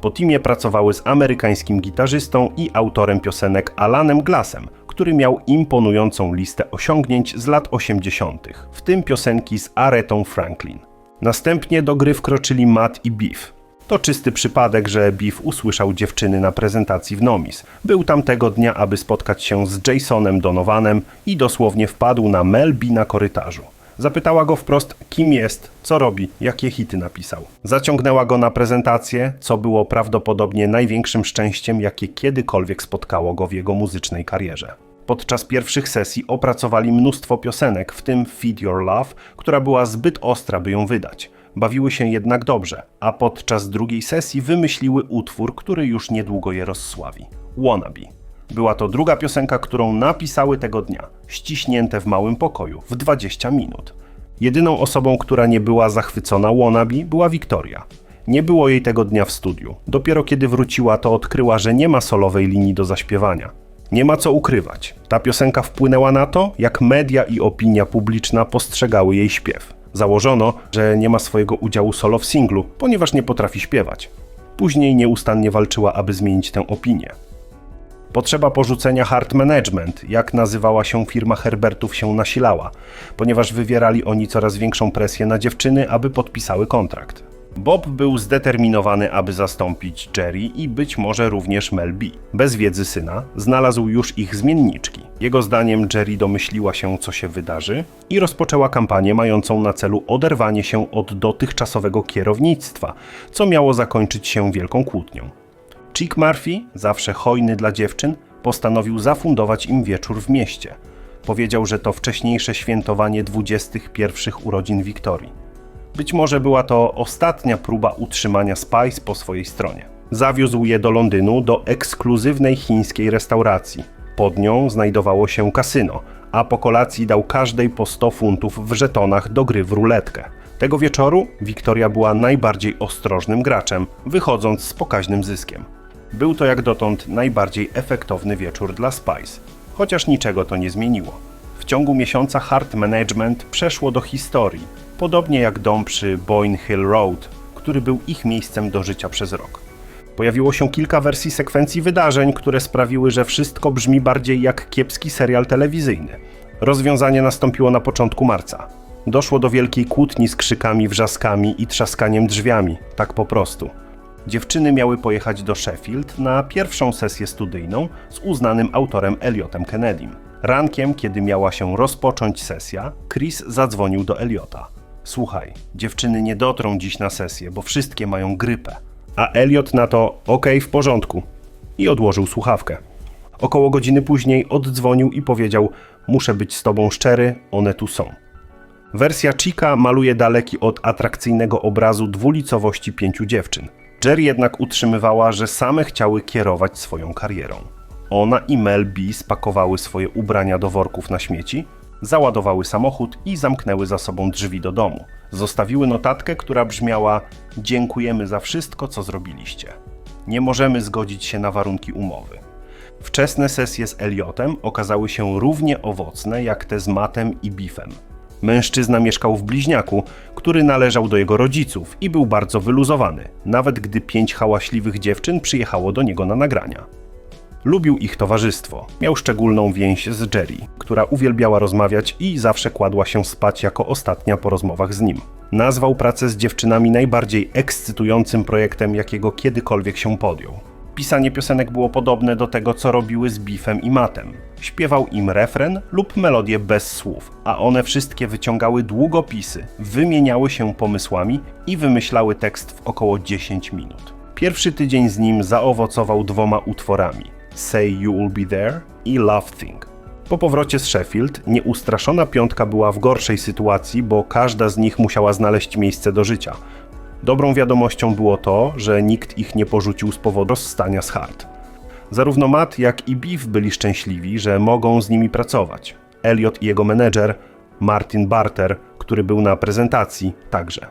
Po Timie pracowały z amerykańskim gitarzystą i autorem piosenek Alanem Glassem, który miał imponującą listę osiągnięć z lat 80., w tym piosenki z Aretą Franklin. Następnie do gry wkroczyli Matt i Biff. To czysty przypadek, że Biff usłyszał dziewczyny na prezentacji w Nomis. Był tam tego dnia, aby spotkać się z Jasonem Donovanem i dosłownie wpadł na Mel B na korytarzu. Zapytała go wprost, kim jest, co robi, jakie hity napisał. Zaciągnęła go na prezentację, co było prawdopodobnie największym szczęściem, jakie kiedykolwiek spotkało go w jego muzycznej karierze. Podczas pierwszych sesji opracowali mnóstwo piosenek, w tym Feed Your Love, która była zbyt ostra, by ją wydać. Bawiły się jednak dobrze, a podczas drugiej sesji wymyśliły utwór, który już niedługo je rozsławi. Wannabe. Była to druga piosenka, którą napisały tego dnia, ściśnięte w małym pokoju, w 20 minut. Jedyną osobą, która nie była zachwycona Wannabe, była Victoria. Nie było jej tego dnia w studiu. Dopiero kiedy wróciła, to odkryła, że nie ma solowej linii do zaśpiewania. Nie ma co ukrywać. Ta piosenka wpłynęła na to, jak media i opinia publiczna postrzegały jej śpiew. Założono, że nie ma swojego udziału solo w singlu, ponieważ nie potrafi śpiewać. Później nieustannie walczyła, aby zmienić tę opinię. Potrzeba porzucenia Heart Management, jak nazywała się firma Herbertów, się nasilała, ponieważ wywierali oni coraz większą presję na dziewczyny, aby podpisały kontrakt. Bob był zdeterminowany, aby zastąpić Jerry i być może również Mel B. Bez wiedzy syna znalazł już ich zmienniczki. Jego zdaniem Jerry domyśliła się, co się wydarzy i rozpoczęła kampanię mającą na celu oderwanie się od dotychczasowego kierownictwa, co miało zakończyć się wielką kłótnią. Chick Murphy, zawsze hojny dla dziewczyn, postanowił zafundować im wieczór w mieście. Powiedział, że to wcześniejsze świętowanie 21 urodzin Victorii. Być może była to ostatnia próba utrzymania Spice po swojej stronie. Zawiózł je do Londynu, do ekskluzywnej chińskiej restauracji. Pod nią znajdowało się kasyno, a po kolacji dał każdej po 100 funtów w żetonach do gry w ruletkę. Tego wieczoru Victoria była najbardziej ostrożnym graczem, wychodząc z pokaźnym zyskiem. Był to jak dotąd najbardziej efektowny wieczór dla Spice, chociaż niczego to nie zmieniło. W ciągu miesiąca Heart Management przeszło do historii, podobnie jak dom przy Boyne Hill Road, który był ich miejscem do życia przez rok. Pojawiło się kilka wersji sekwencji wydarzeń, które sprawiły, że wszystko brzmi bardziej jak kiepski serial telewizyjny. Rozwiązanie nastąpiło na początku marca. Doszło do wielkiej kłótni z krzykami, wrzaskami i trzaskaniem drzwiami, tak po prostu. Dziewczyny miały pojechać do Sheffield na pierwszą sesję studyjną z uznanym autorem Elliotem Kennedym. Rankiem, kiedy miała się rozpocząć sesja, Chris zadzwonił do Elliota. Słuchaj, dziewczyny nie dotrą dziś na sesję, bo wszystkie mają grypę. A Elliot na to, okej, w porządku. I odłożył słuchawkę. Około godziny później oddzwonił i powiedział, muszę być z tobą szczery, one tu są. Wersja Chicka maluje daleki od atrakcyjnego obrazu dwulicowości 5 dziewczyn. Jerry jednak utrzymywała, że same chciały kierować swoją karierą. Ona i Mel B spakowały swoje ubrania do worków na śmieci, załadowały samochód i zamknęły za sobą drzwi do domu. Zostawiły notatkę, która brzmiała: dziękujemy za wszystko, co zrobiliście. Nie możemy zgodzić się na warunki umowy. Wczesne sesje z Elliotem okazały się równie owocne jak te z Mattem i Biffem. Mężczyzna mieszkał w bliźniaku, który należał do jego rodziców i był bardzo wyluzowany, nawet gdy 5 hałaśliwych dziewczyn przyjechało do niego na nagrania. Lubił ich towarzystwo. Miał szczególną więź z Jerry, która uwielbiała rozmawiać i zawsze kładła się spać jako ostatnia po rozmowach z nim. Nazwał pracę z dziewczynami najbardziej ekscytującym projektem, jakiego kiedykolwiek się podjął. Pisanie piosenek było podobne do tego, co robiły z Biffem i Mattem. Śpiewał im refren lub melodię bez słów, a one wszystkie wyciągały długopisy, wymieniały się pomysłami i wymyślały tekst w około 10 minut. Pierwszy tydzień z nim zaowocował 2 utworami: Say You Will Be There i Love Thing. Po powrocie z Sheffield nieustraszona piątka była w gorszej sytuacji, bo każda z nich musiała znaleźć miejsce do życia. Dobrą wiadomością było to, że nikt ich nie porzucił z powodu rozstania z Heart. Zarówno Matt, jak i Biff byli szczęśliwi, że mogą z nimi pracować. Elliot i jego menedżer, Martin Barter, który był na prezentacji, także.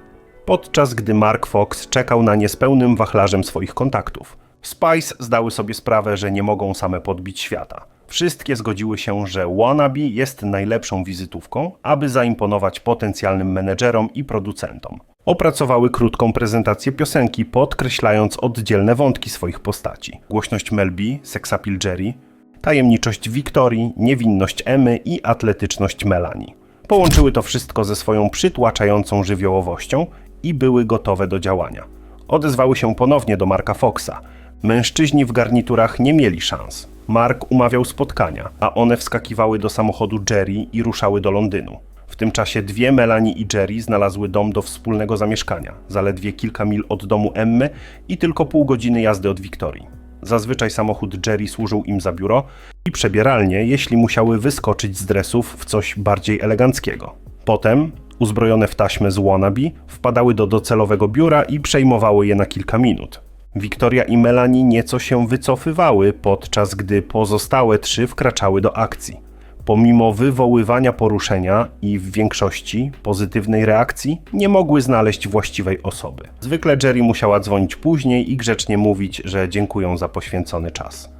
Podczas gdy Mark Fox czekał na nie z pełnym wachlarzem swoich kontaktów. Spice zdały sobie sprawę, że nie mogą same podbić świata. Wszystkie zgodziły się, że Wannabe jest najlepszą wizytówką, aby zaimponować potencjalnym menedżerom i producentom. Opracowały krótką prezentację piosenki, podkreślając oddzielne wątki swoich postaci. Głośność Mel B, seksapil Jerry, tajemniczość Victorii, niewinność Emmy i atletyczność Melanie. Połączyły to wszystko ze swoją przytłaczającą żywiołowością i były gotowe do działania. Odezwały się ponownie do Marka Foxa. Mężczyźni w garniturach nie mieli szans. Mark umawiał spotkania, a one wskakiwały do samochodu Jerry i ruszały do Londynu. W tym czasie dwie Melanie i Jerry znalazły dom do wspólnego zamieszkania, zaledwie kilka mil od domu Emmy i tylko pół godziny jazdy od Wiktorii. Zazwyczaj samochód Jerry służył im za biuro i przebieralnię, jeśli musiały wyskoczyć z dresów w coś bardziej eleganckiego. Potem, uzbrojone w taśmę z wannabe, wpadały do docelowego biura i przejmowały je na kilka minut. Wiktoria i Melanie nieco się wycofywały, podczas gdy pozostałe trzy wkraczały do akcji. Pomimo wywoływania poruszenia i w większości pozytywnej reakcji, nie mogły znaleźć właściwej osoby. Zwykle Jerry musiała dzwonić później i grzecznie mówić, że dziękują za poświęcony czas.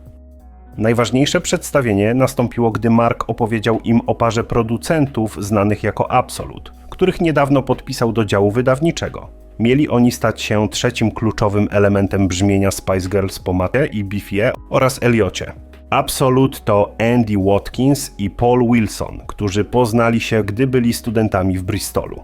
Najważniejsze przedstawienie nastąpiło, gdy Mark opowiedział im o parze producentów znanych jako Absolute, których niedawno podpisał do działu wydawniczego. Mieli oni stać się trzecim kluczowym elementem brzmienia Spice Girls po Mattie i Beefie oraz Elliocie. Absolute to Andy Watkins i Paul Wilson, którzy poznali się, gdy byli studentami w Bristolu.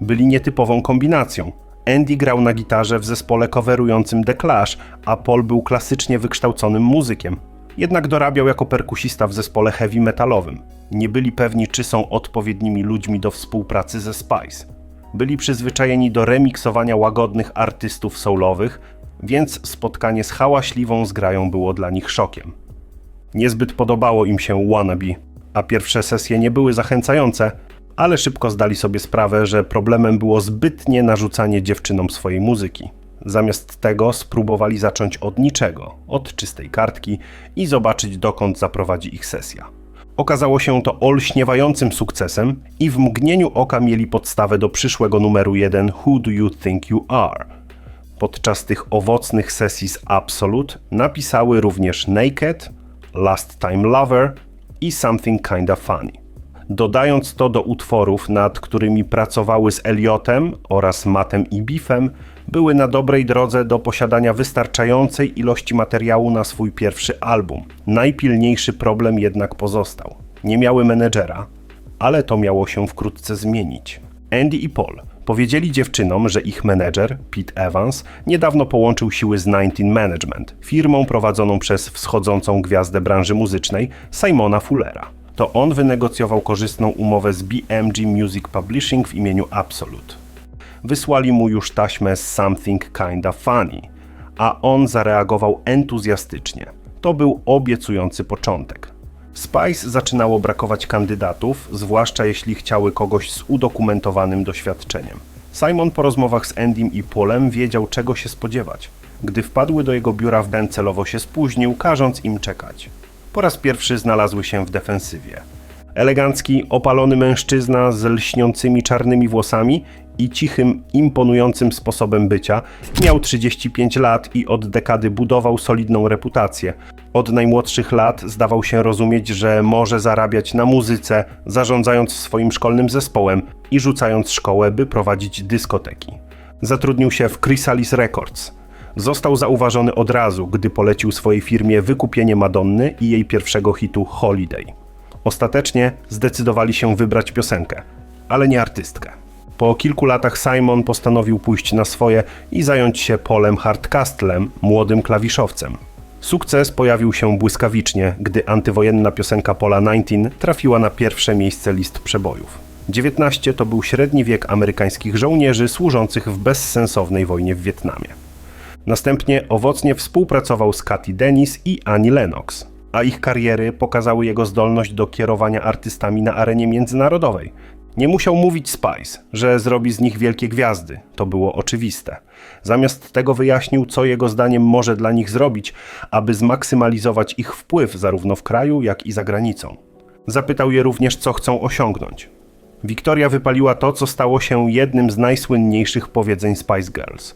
Byli nietypową kombinacją. Andy grał na gitarze w zespole coverującym The Clash, a Paul był klasycznie wykształconym muzykiem. Jednak dorabiał jako perkusista w zespole heavy metalowym. Nie byli pewni, czy są odpowiednimi ludźmi do współpracy ze Spice. Byli przyzwyczajeni do remiksowania łagodnych artystów soulowych, więc spotkanie z hałaśliwą zgrają było dla nich szokiem. Niezbyt podobało im się wannabe, a pierwsze sesje nie były zachęcające, ale szybko zdali sobie sprawę, że problemem było zbytnie narzucanie dziewczynom swojej muzyki. Zamiast tego spróbowali zacząć od niczego, od czystej kartki i zobaczyć, dokąd zaprowadzi ich sesja. Okazało się to olśniewającym sukcesem i w mgnieniu oka mieli podstawę do przyszłego numeru 1 Who Do You Think You Are? Podczas tych owocnych sesji z Absolute napisały również Naked, Last Time Lover i Something Kinda Funny. Dodając to do utworów, nad którymi pracowały z Elliotem oraz Mattem i Beefem, były na dobrej drodze do posiadania wystarczającej ilości materiału na swój pierwszy album. Najpilniejszy problem jednak pozostał. Nie miały menedżera, ale to miało się wkrótce zmienić. Andy i Paul powiedzieli dziewczynom, że ich menedżer, Pete Evans, niedawno połączył siły z 19 Management, firmą prowadzoną przez wschodzącą gwiazdę branży muzycznej Simona Fullera. To on wynegocjował korzystną umowę z BMG Music Publishing w imieniu Absolute. Wysłali mu już taśmę z Something Kinda Funny, a on zareagował entuzjastycznie. To był obiecujący początek. Spice zaczynało brakować kandydatów, zwłaszcza jeśli chciały kogoś z udokumentowanym doświadczeniem. Simon po rozmowach z Andym i Paulem wiedział, czego się spodziewać. Gdy wpadły do jego biura, Ben celowo się spóźnił, każąc im czekać. Po raz pierwszy znalazły się w defensywie. Elegancki, opalony mężczyzna z lśniącymi czarnymi włosami i cichym, imponującym sposobem bycia, miał 35 lat i od dekady budował solidną reputację. Od najmłodszych lat zdawał się rozumieć, że może zarabiać na muzyce, zarządzając swoim szkolnym zespołem i rzucając szkołę, by prowadzić dyskoteki. Zatrudnił się w Chrysalis Records. Został zauważony od razu, gdy polecił swojej firmie wykupienie Madonny i jej pierwszego hitu Holiday. Ostatecznie zdecydowali się wybrać piosenkę, ale nie artystkę. Po kilku latach Simon postanowił pójść na swoje i zająć się Paulem Hardcastlem, młodym klawiszowcem. Sukces pojawił się błyskawicznie, gdy antywojenna piosenka Paula 19 trafiła na pierwsze miejsce list przebojów. 19 to był średni wiek amerykańskich żołnierzy służących w bezsensownej wojnie w Wietnamie. Następnie owocnie współpracował z Cathy Dennis i Annie Lennox, a ich kariery pokazały jego zdolność do kierowania artystami na arenie międzynarodowej. Nie musiał mówić Spice, że zrobi z nich wielkie gwiazdy, to było oczywiste. Zamiast tego wyjaśnił, co jego zdaniem może dla nich zrobić, aby zmaksymalizować ich wpływ zarówno w kraju, jak i za granicą. Zapytał je również, co chcą osiągnąć. Wiktoria wypaliła to, co stało się jednym z najsłynniejszych powiedzeń Spice Girls.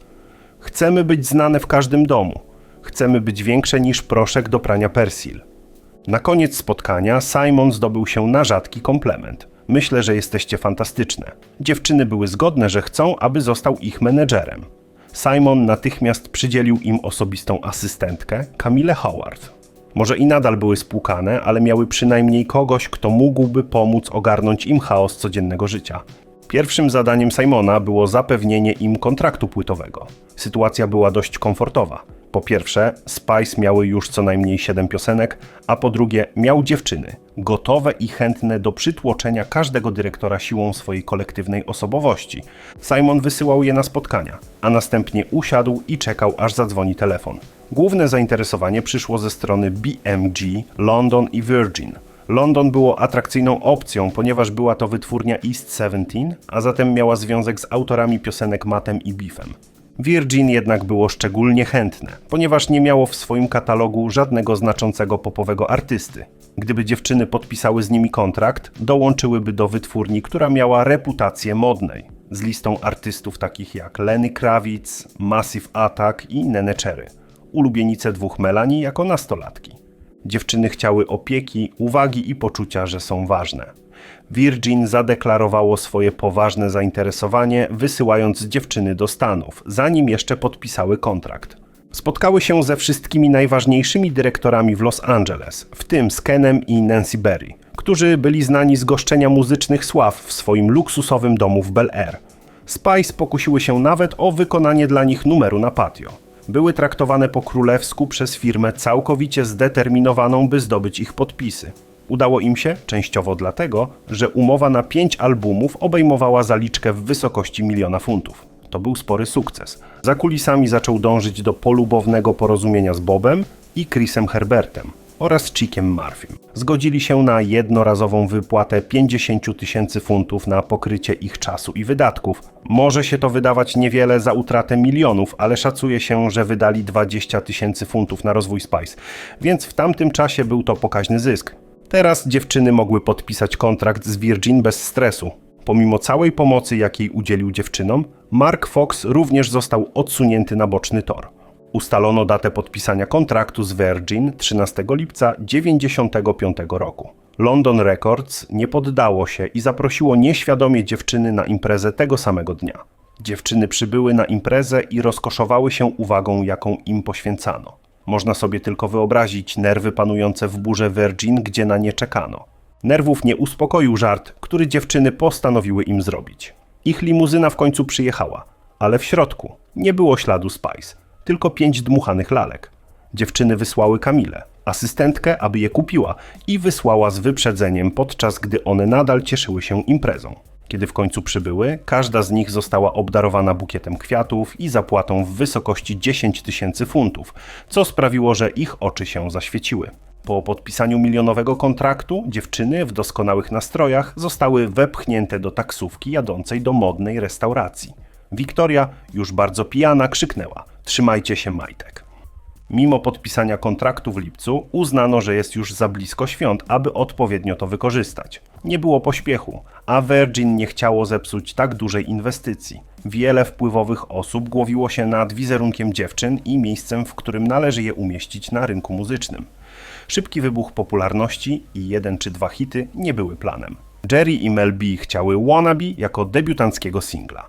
Chcemy być znane w każdym domu. Chcemy być większe niż proszek do prania persil. Na koniec spotkania Simon zdobył się na rzadki komplement. Myślę, że jesteście fantastyczne. Dziewczyny były zgodne, że chcą, aby został ich menedżerem. Simon natychmiast przydzielił im osobistą asystentkę, Camille Howard. Może i nadal były spłukane, ale miały przynajmniej kogoś, kto mógłby pomóc ogarnąć im chaos codziennego życia. Pierwszym zadaniem Simona było zapewnienie im kontraktu płytowego. Sytuacja była dość komfortowa. Po pierwsze, Spice miały już co najmniej 7 piosenek, a po drugie miał dziewczyny, gotowe i chętne do przytłoczenia każdego dyrektora siłą swojej kolektywnej osobowości. Simon wysyłał je na spotkania, a następnie usiadł i czekał, aż zadzwoni telefon. Główne zainteresowanie przyszło ze strony BMG, London i Virgin. London było atrakcyjną opcją, ponieważ była to wytwórnia East 17, a zatem miała związek z autorami piosenek Mattem i Biffem. Virgin jednak było szczególnie chętne, ponieważ nie miało w swoim katalogu żadnego znaczącego popowego artysty. Gdyby dziewczyny podpisały z nimi kontrakt, dołączyłyby do wytwórni, która miała reputację modnej, z listą artystów takich jak Lenny Kravitz, Massive Attack i Nene Cherry, ulubienice dwóch Melanie jako nastolatki. Dziewczyny chciały opieki, uwagi i poczucia, że są ważne. Virgin zadeklarowało swoje poważne zainteresowanie, wysyłając dziewczyny do Stanów, zanim jeszcze podpisały kontrakt. Spotkały się ze wszystkimi najważniejszymi dyrektorami w Los Angeles, w tym z Kenem i Nancy Berry, którzy byli znani z goszczenia muzycznych sław w swoim luksusowym domu w Bel Air. Spice pokusiły się nawet o wykonanie dla nich numeru na patio. Były traktowane po królewsku przez firmę całkowicie zdeterminowaną, by zdobyć ich podpisy. Udało im się częściowo dlatego, że umowa na 5 albumów obejmowała zaliczkę w wysokości $1 000 000. To był spory sukces. Za kulisami zaczął dążyć do polubownego porozumienia z Bobem i Chrisem Herbertem oraz Chickiem Murphym. Zgodzili się na jednorazową wypłatę $50 000 na pokrycie ich czasu i wydatków. Może się to wydawać niewiele za utratę milionów, ale szacuje się, że wydali $20 000 na rozwój Spice, więc w tamtym czasie był to pokaźny zysk. Teraz dziewczyny mogły podpisać kontrakt z Virgin bez stresu. Pomimo całej pomocy, jakiej udzielił dziewczynom, Mark Fox również został odsunięty na boczny tor. Ustalono datę podpisania kontraktu z Virgin 13 lipca 1995 roku. London Records nie poddało się i zaprosiło nieświadomie dziewczyny na imprezę tego samego dnia. Dziewczyny przybyły na imprezę i rozkoszowały się uwagą, jaką im poświęcano. Można sobie tylko wyobrazić nerwy panujące w biurze Virgin, gdzie na nie czekano. Nerwów nie uspokoił żart, który dziewczyny postanowiły im zrobić. Ich limuzyna w końcu przyjechała, ale w środku nie było śladu Spice, tylko 5 dmuchanych lalek. Dziewczyny wysłały Camille, asystentkę, aby je kupiła i wysłała z wyprzedzeniem, podczas gdy one nadal cieszyły się imprezą. Kiedy w końcu przybyły, każda z nich została obdarowana bukietem kwiatów i zapłatą w wysokości $10 000, co sprawiło, że ich oczy się zaświeciły. Po podpisaniu milionowego kontraktu dziewczyny w doskonałych nastrojach zostały wepchnięte do taksówki jadącej do modnej restauracji. Wiktoria, już bardzo pijana, krzyknęła: „Trzymajcie się majtek”. Mimo podpisania kontraktu w lipcu uznano, że jest już za blisko świąt, aby odpowiednio to wykorzystać. Nie było pośpiechu, a Virgin nie chciało zepsuć tak dużej inwestycji. Wiele wpływowych osób głowiło się nad wizerunkiem dziewczyn i miejscem, w którym należy je umieścić na rynku muzycznym. Szybki wybuch popularności i 1 czy 2 hity nie były planem. Jerry i Mel B chciały Wannabe jako debiutanckiego singla.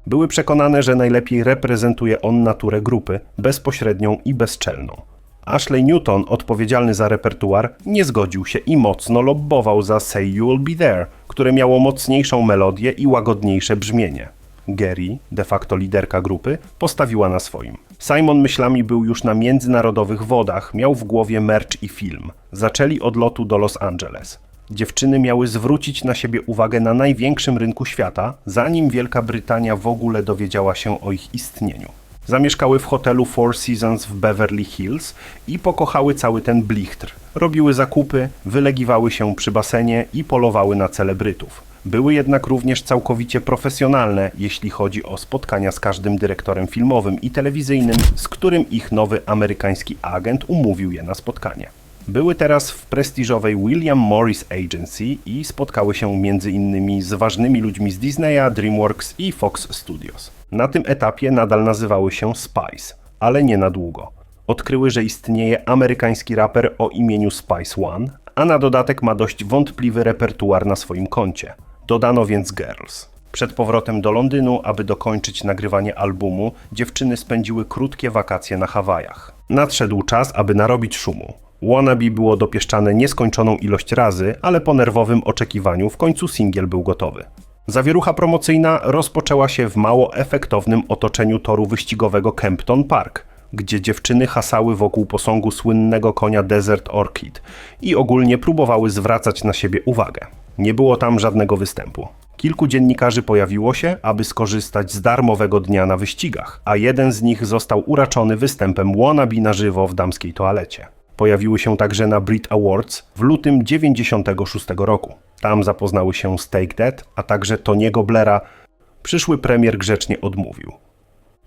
Były przekonane, że najlepiej reprezentuje on naturę grupy, bezpośrednią i bezczelną. Ashley Newton, odpowiedzialny za repertuar, nie zgodził się i mocno lobbował za Say You'll Be There, które miało mocniejszą melodię i łagodniejsze brzmienie. Geri, de facto liderka grupy, postawiła na swoim. Simon myślami był już na międzynarodowych wodach, miał w głowie merch i film. Zaczęli od lotu do Los Angeles. Dziewczyny miały zwrócić na siebie uwagę na największym rynku świata, zanim Wielka Brytania w ogóle dowiedziała się o ich istnieniu. Zamieszkały w hotelu Four Seasons w Beverly Hills i pokochały cały ten blichtr. Robiły zakupy, wylegiwały się przy basenie i polowały na celebrytów. Były jednak również całkowicie profesjonalne, jeśli chodzi o spotkania z każdym dyrektorem filmowym i telewizyjnym, z którym ich nowy amerykański agent umówił je na spotkanie. Były teraz w prestiżowej William Morris Agency i spotkały się m.in. z ważnymi ludźmi z Disneya, DreamWorks i Fox Studios. Na tym etapie nadal nazywały się Spice, ale nie na długo. Odkryły, że istnieje amerykański raper o imieniu Spice One, a na dodatek ma dość wątpliwy repertuar na swoim koncie. Dodano więc Girls. Przed powrotem do Londynu, aby dokończyć nagrywanie albumu, dziewczyny spędziły krótkie wakacje na Hawajach. Nadszedł czas, aby narobić szumu. Wannabe było dopieszczane nieskończoną ilość razy, ale po nerwowym oczekiwaniu w końcu singiel był gotowy. Zawierucha promocyjna rozpoczęła się w mało efektownym otoczeniu toru wyścigowego Kempton Park. gdzie dziewczyny hasały wokół posągu słynnego konia Desert Orchid i ogólnie próbowały zwracać na siebie uwagę. Nie było tam żadnego występu. Kilku dziennikarzy pojawiło się, aby skorzystać z darmowego dnia na wyścigach, a jeden z nich został uraczony występem wannabe na żywo w damskiej toalecie. Pojawiły się także na Brit Awards w lutym 1996 roku. Tam zapoznały się z Take That, a także Tony'ego Blaira. Przyszły premier grzecznie odmówił.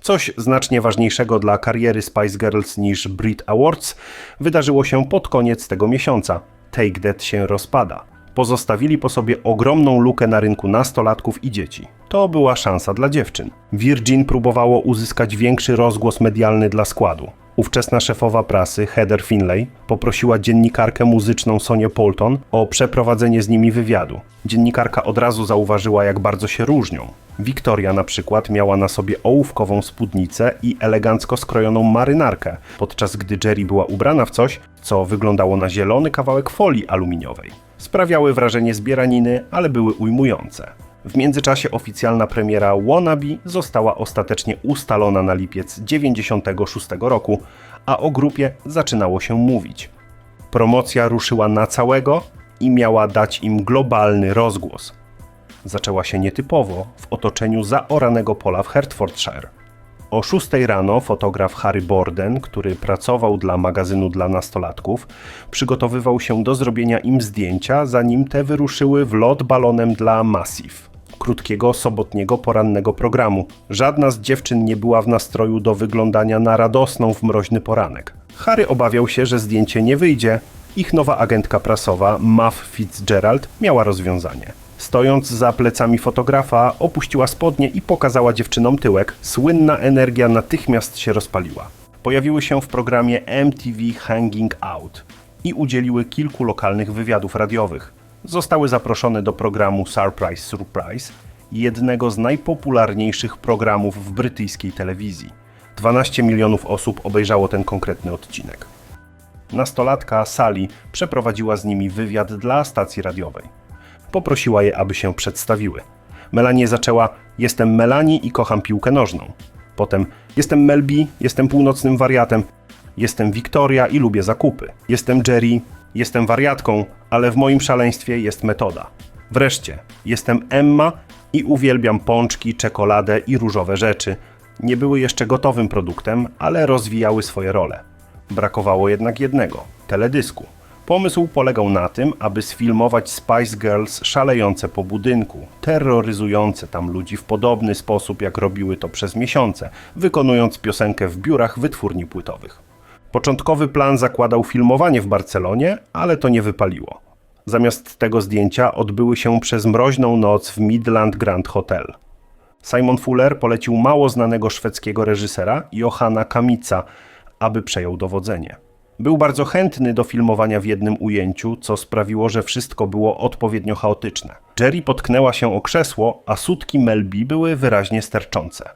Coś znacznie ważniejszego dla kariery Spice Girls niż Brit Awards wydarzyło się pod koniec tego miesiąca. Take That się rozpada. Pozostawili po sobie ogromną lukę na rynku nastolatków i dzieci. To była szansa dla dziewczyn. Virgin próbowało uzyskać większy rozgłos medialny dla składu. Ówczesna szefowa prasy Heather Finlay poprosiła dziennikarkę muzyczną Sonię Poulton o przeprowadzenie z nimi wywiadu. Dziennikarka od razu zauważyła, jak bardzo się różnią. Victoria na przykład miała na sobie ołówkową spódnicę i elegancko skrojoną marynarkę, podczas gdy Jerry była ubrana w coś, co wyglądało na zielony kawałek folii aluminiowej. Sprawiały wrażenie zbieraniny, ale były ujmujące. W międzyczasie oficjalna premiera Wannabe została ostatecznie ustalona na lipiec 1996 roku, a o grupie zaczynało się mówić. Promocja ruszyła na całego i miała dać im globalny rozgłos. Zaczęła się nietypowo w otoczeniu zaoranego pola w Hertfordshire. O 6 rano fotograf Harry Borden, który pracował dla magazynu dla nastolatków, przygotowywał się do zrobienia im zdjęcia, zanim te wyruszyły w lot balonem dla Massive, krótkiego sobotniego porannego programu. Żadna z dziewczyn nie była w nastroju do wyglądania na radosną w mroźny poranek. Harry obawiał się, że zdjęcie nie wyjdzie. Ich nowa agentka prasowa, Muff Fitzgerald, miała rozwiązanie. Stojąc za plecami fotografa, opuściła spodnie i pokazała dziewczynom tyłek. Słynna energia natychmiast się rozpaliła. Pojawiły się w programie MTV Hanging Out i udzieliły kilku lokalnych wywiadów radiowych. Zostały zaproszone do programu Surprise Surprise, jednego z najpopularniejszych programów w brytyjskiej telewizji. 12 milionów osób obejrzało ten konkretny odcinek. Nastolatka Sally przeprowadziła z nimi wywiad dla stacji radiowej. Poprosiła je, aby się przedstawiły. Melanie zaczęła: jestem Melanie i kocham piłkę nożną. Potem: jestem Mel B, jestem północnym wariatem. Jestem Victoria i lubię zakupy. Jestem Jerry, jestem wariatką, ale w moim szaleństwie jest metoda. Wreszcie: jestem Emma i uwielbiam pączki, czekoladę i różowe rzeczy. Nie były jeszcze gotowym produktem, ale rozwijały swoje role. Brakowało jednak jednego – teledysku. Pomysł polegał na tym, aby sfilmować Spice Girls szalejące po budynku, terroryzujące tam ludzi w podobny sposób, jak robiły to przez miesiące, wykonując piosenkę w biurach wytwórni płytowych. Początkowy plan zakładał filmowanie w Barcelonie, ale to nie wypaliło. Zamiast tego zdjęcia odbyły się przez mroźną noc w Midland Grand Hotel. Simon Fuller polecił mało znanego szwedzkiego reżysera Johanna Kamitza, aby przejął dowodzenie. Był bardzo chętny do filmowania w jednym ujęciu, co sprawiło, że wszystko było odpowiednio chaotyczne. Jerry potknęła się o krzesło, a sutki Mel B były wyraźnie sterczące.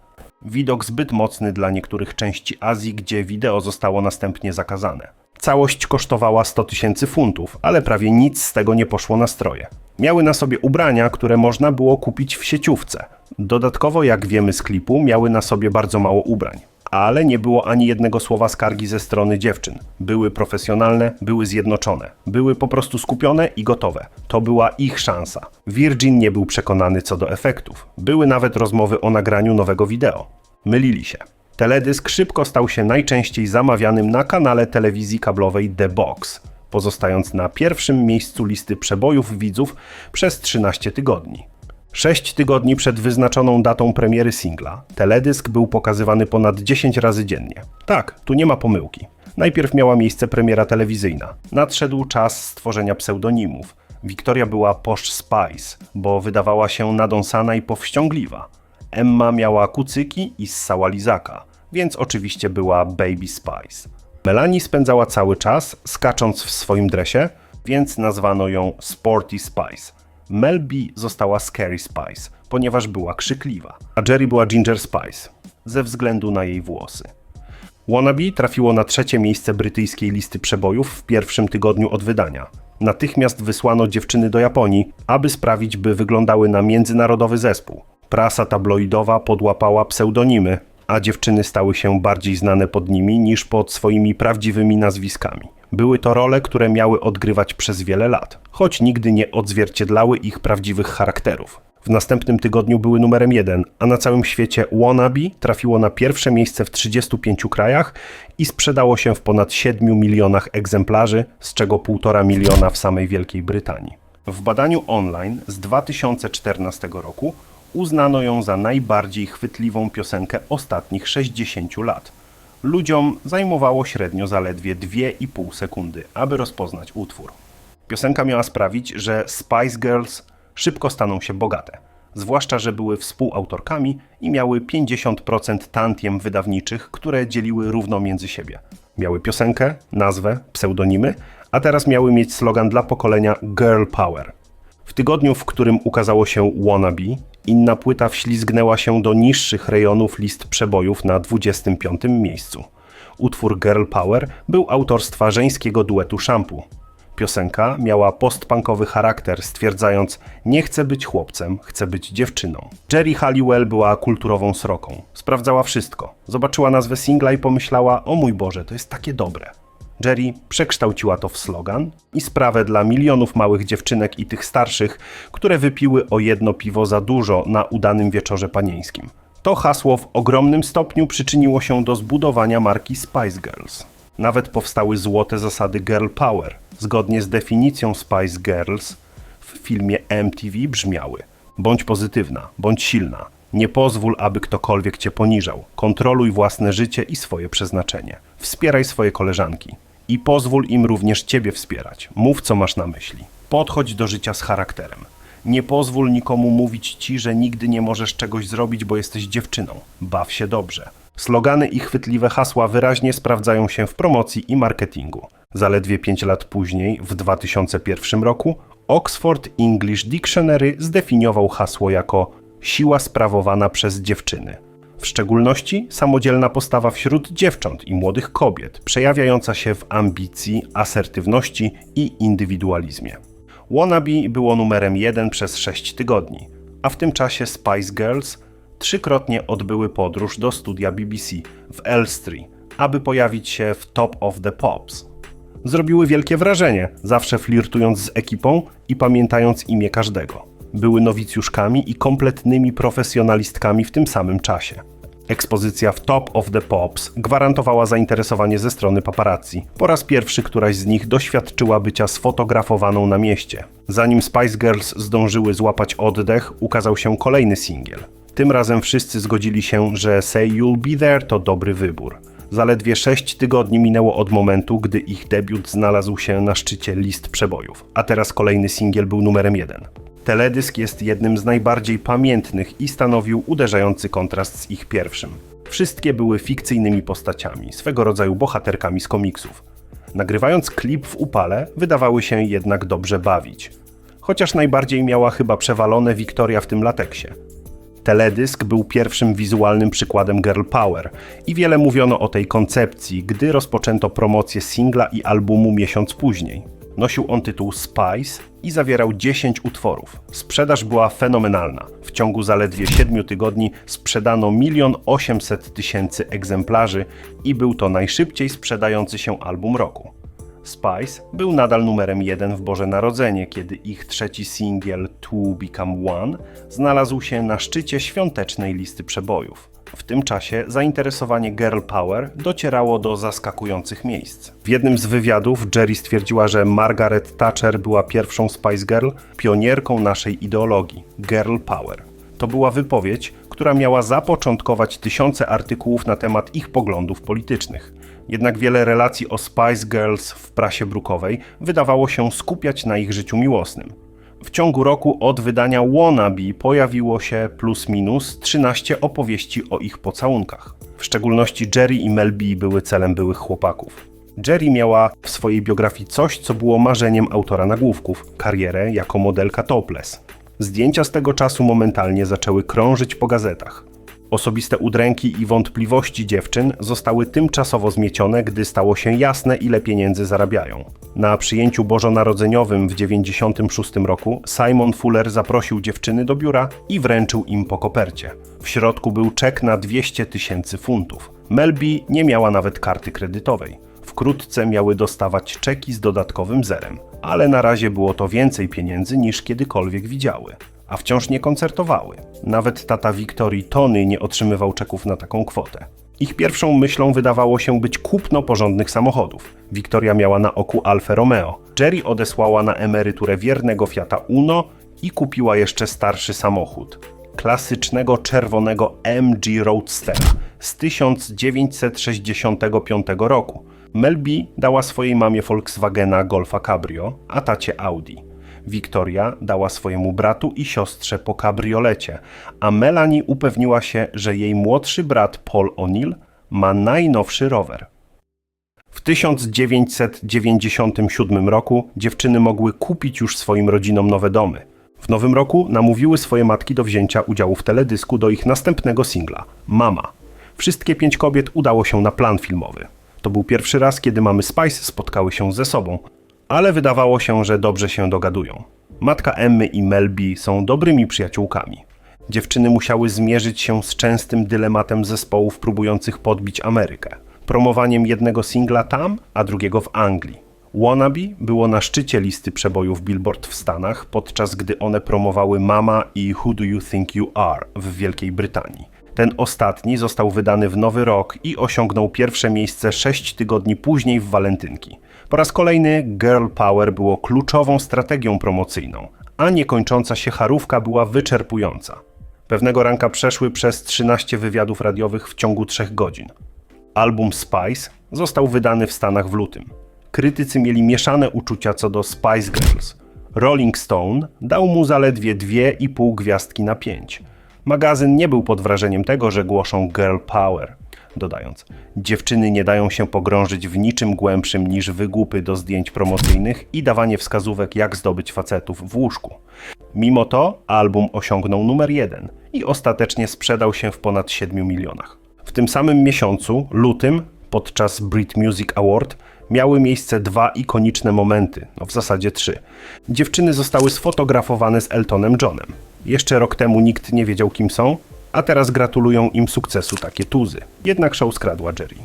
Widok zbyt mocny dla niektórych części Azji, gdzie wideo zostało następnie zakazane. Całość kosztowała 100 000 funtów, ale prawie nic z tego nie poszło na stroje. Miały na sobie ubrania, które można było kupić w sieciówce. Dodatkowo, jak wiemy z klipu, miały na sobie bardzo mało ubrań. Ale nie było ani jednego słowa skargi ze strony dziewczyn. Były profesjonalne, były zjednoczone. Były po prostu skupione i gotowe. To była ich szansa. Virgin nie był przekonany co do efektów. Były nawet rozmowy o nagraniu nowego wideo. Mylili się. Teledysk szybko stał się najczęściej zamawianym na kanale telewizji kablowej The Box, pozostając na pierwszym miejscu listy przebojów widzów przez 13 tygodni. 6 tygodni przed wyznaczoną datą premiery singla, teledysk był pokazywany ponad 10 razy dziennie. Tak, tu nie ma pomyłki. Najpierw miała miejsce premiera telewizyjna. Nadszedł czas stworzenia pseudonimów. Victoria była Posh Spice, bo wydawała się nadąsana i powściągliwa. Emma miała kucyki i ssała lizaka, więc oczywiście była Baby Spice. Melanie spędzała cały czas skacząc w swoim dresie, więc nazwano ją Sporty Spice. Mel B została Scary Spice, ponieważ była krzykliwa, a Jerry była Ginger Spice, ze względu na jej włosy. Wannabe trafiło na 3. miejsce brytyjskiej listy przebojów w pierwszym tygodniu od wydania. Natychmiast wysłano dziewczyny do Japonii, aby sprawić, by wyglądały na międzynarodowy zespół. Prasa tabloidowa podłapała pseudonimy, a dziewczyny stały się bardziej znane pod nimi niż pod swoimi prawdziwymi nazwiskami. Były to role, które miały odgrywać przez wiele lat, choć nigdy nie odzwierciedlały ich prawdziwych charakterów. W następnym tygodniu były numerem 1, a na całym świecie Wannabe trafiło na pierwsze miejsce w 35 krajach i sprzedało się w ponad 7 milionach egzemplarzy, z czego 1,5 miliona w samej Wielkiej Brytanii. W badaniu online z 2014 roku uznano ją za najbardziej chwytliwą piosenkę ostatnich 60 lat. Ludziom zajmowało średnio zaledwie 2,5 sekundy, aby rozpoznać utwór. Piosenka miała sprawić, że Spice Girls szybko staną się bogate, zwłaszcza że były współautorkami i miały 50% tantiem wydawniczych, które dzieliły równo między siebie. Miały piosenkę, nazwę, pseudonimy, a teraz miały mieć slogan dla pokolenia Girl Power. W tygodniu, w którym ukazało się Wannabe, inna płyta wślizgnęła się do niższych rejonów list przebojów na 25. miejscu. Utwór Girl Power był autorstwa żeńskiego duetu Shampoo. Piosenka miała postpunkowy charakter, stwierdzając: nie chcę być chłopcem, chcę być dziewczyną. Geri Halliwell była kulturową sroką. Sprawdzała wszystko. Zobaczyła nazwę singla i pomyślała: o mój Boże, to jest takie dobre. Geri przekształciła to w slogan i sprawę dla milionów małych dziewczynek i tych starszych, które wypiły o jedno piwo za dużo na udanym wieczorze panieńskim. To hasło w ogromnym stopniu przyczyniło się do zbudowania marki Spice Girls. Nawet powstały złote zasady Girl Power. Zgodnie z definicją Spice Girls w filmie MTV brzmiały: bądź pozytywna, bądź silna, nie pozwól, aby ktokolwiek cię poniżał, kontroluj własne życie i swoje przeznaczenie, wspieraj swoje koleżanki i pozwól im również ciebie wspierać, mów co masz na myśli, podchodź do życia z charakterem, nie pozwól nikomu mówić ci, że nigdy nie możesz czegoś zrobić, bo jesteś dziewczyną, baw się dobrze. Slogany i chwytliwe hasła wyraźnie sprawdzają się w promocji i marketingu. Zaledwie 5 lat później, w 2001 roku, Oxford English Dictionary zdefiniował hasło jako siła sprawowana przez dziewczyny. W szczególności samodzielna postawa wśród dziewcząt i młodych kobiet, przejawiająca się w ambicji, asertywności i indywidualizmie. Wannabe było numerem 1 przez 6 tygodni, a w tym czasie Spice Girls 3-krotnie odbyły podróż do studia BBC w Elstree, aby pojawić się w Top of the Pops. Zrobiły wielkie wrażenie, zawsze flirtując z ekipą i pamiętając imię każdego. Były nowicjuszkami i kompletnymi profesjonalistkami w tym samym czasie. Ekspozycja w Top of the Pops gwarantowała zainteresowanie ze strony paparazzi. Po raz pierwszy któraś z nich doświadczyła bycia sfotografowaną na mieście. Zanim Spice Girls zdążyły złapać oddech, ukazał się kolejny singiel. Tym razem wszyscy zgodzili się, że Say You'll Be There to dobry wybór. Zaledwie 6 tygodni minęło od momentu, gdy ich debiut znalazł się na szczycie list przebojów, a teraz kolejny singiel był numerem 1. Teledysk jest jednym z najbardziej pamiętnych i stanowił uderzający kontrast z ich pierwszym. Wszystkie były fikcyjnymi postaciami, swego rodzaju bohaterkami z komiksów. Nagrywając klip w upale, wydawały się jednak dobrze bawić. Chociaż najbardziej miała chyba przewalone Victoria w tym lateksie. Teledysk był pierwszym wizualnym przykładem Girl Power i wiele mówiono o tej koncepcji, gdy rozpoczęto promocję singla i albumu miesiąc później. Nosił on tytuł Spice i zawierał 10 utworów. Sprzedaż była fenomenalna. W ciągu zaledwie 7 tygodni sprzedano 1 800 000 egzemplarzy i był to najszybciej sprzedający się album roku. Spice był nadal numerem 1 w Boże Narodzenie, kiedy ich trzeci singiel Two Become One znalazł się na szczycie świątecznej listy przebojów. W tym czasie zainteresowanie Girl Power docierało do zaskakujących miejsc. W jednym z wywiadów Geri stwierdziła, że Margaret Thatcher była pierwszą Spice Girl, pionierką naszej ideologii Girl Power. To była wypowiedź, która miała zapoczątkować tysiące artykułów na temat ich poglądów politycznych. Jednak wiele relacji o Spice Girls w prasie brukowej wydawało się skupiać na ich życiu miłosnym. W ciągu roku od wydania Wannabe pojawiło się plus minus 13 opowieści o ich pocałunkach. W szczególności Geri i Mel B były celem byłych chłopaków. Geri miała w swojej biografii coś, co było marzeniem autora nagłówków – karierę jako modelka topless. Zdjęcia z tego czasu momentalnie zaczęły krążyć po gazetach. Osobiste udręki i wątpliwości dziewczyn zostały tymczasowo zmiecione, gdy stało się jasne, ile pieniędzy zarabiają. Na przyjęciu bożonarodzeniowym w 1996 roku Simon Fuller zaprosił dziewczyny do biura i wręczył im po kopercie. W środku był czek na 200 000 funtów. Mel B nie miała nawet karty kredytowej. Wkrótce miały dostawać czeki z dodatkowym zerem, ale na razie było to więcej pieniędzy niż kiedykolwiek widziały, a wciąż nie koncertowały. Nawet tata Wiktorii, Tony, nie otrzymywał czeków na taką kwotę. Ich pierwszą myślą wydawało się być kupno porządnych samochodów. Wiktoria miała na oku Alfę Romeo. Jerry odesłała na emeryturę wiernego Fiata Uno i kupiła jeszcze starszy samochód. Klasycznego czerwonego MG Roadstera z 1965 roku. Mel B dała swojej mamie Volkswagena Golfa Cabrio, a tacie Audi. Wiktoria dała swojemu bratu i siostrze po kabriolecie, a Melanie upewniła się, że jej młodszy brat Paul O'Neill ma najnowszy rower. W 1997 roku dziewczyny mogły kupić już swoim rodzinom nowe domy. W nowym roku namówiły swoje matki do wzięcia udziału w teledysku do ich następnego singla – Mama. Wszystkie 5 kobiet udało się na plan filmowy. To był pierwszy raz, kiedy mamy Spice spotkały się ze sobą, ale wydawało się, że dobrze się dogadują. Matka Emmy i Mel B są dobrymi przyjaciółkami. Dziewczyny musiały zmierzyć się z częstym dylematem zespołów próbujących podbić Amerykę. Promowaniem jednego singla tam, a drugiego w Anglii. Wannabe było na szczycie listy przebojów Billboard w Stanach, podczas gdy one promowały Mama i Who Do You Think You Are w Wielkiej Brytanii. Ten ostatni został wydany w Nowy Rok i osiągnął pierwsze miejsce 6 tygodni później w walentynki. Po raz kolejny Girl Power było kluczową strategią promocyjną, a niekończąca się charówka była wyczerpująca. Pewnego ranka przeszły przez 13 wywiadów radiowych w ciągu 3 godzin. Album Spice został wydany w Stanach w lutym. Krytycy mieli mieszane uczucia co do Spice Girls. Rolling Stone dał mu zaledwie 2,5 gwiazdki na 5. Magazyn nie był pod wrażeniem tego, że głoszą Girl Power, dodając: dziewczyny nie dają się pogrążyć w niczym głębszym niż wygłupy do zdjęć promocyjnych i dawanie wskazówek, jak zdobyć facetów w łóżku. Mimo to album osiągnął numer 1 i ostatecznie sprzedał się w ponad 7 milionach. W tym samym miesiącu, lutym, podczas Brit Music Award, miały miejsce 2 ikoniczne momenty, w zasadzie 3. Dziewczyny zostały sfotografowane z Eltonem Johnem. Jeszcze rok temu nikt nie wiedział, kim są, a teraz gratulują im sukcesu takie tuzy. Jednak show skradła Jerry.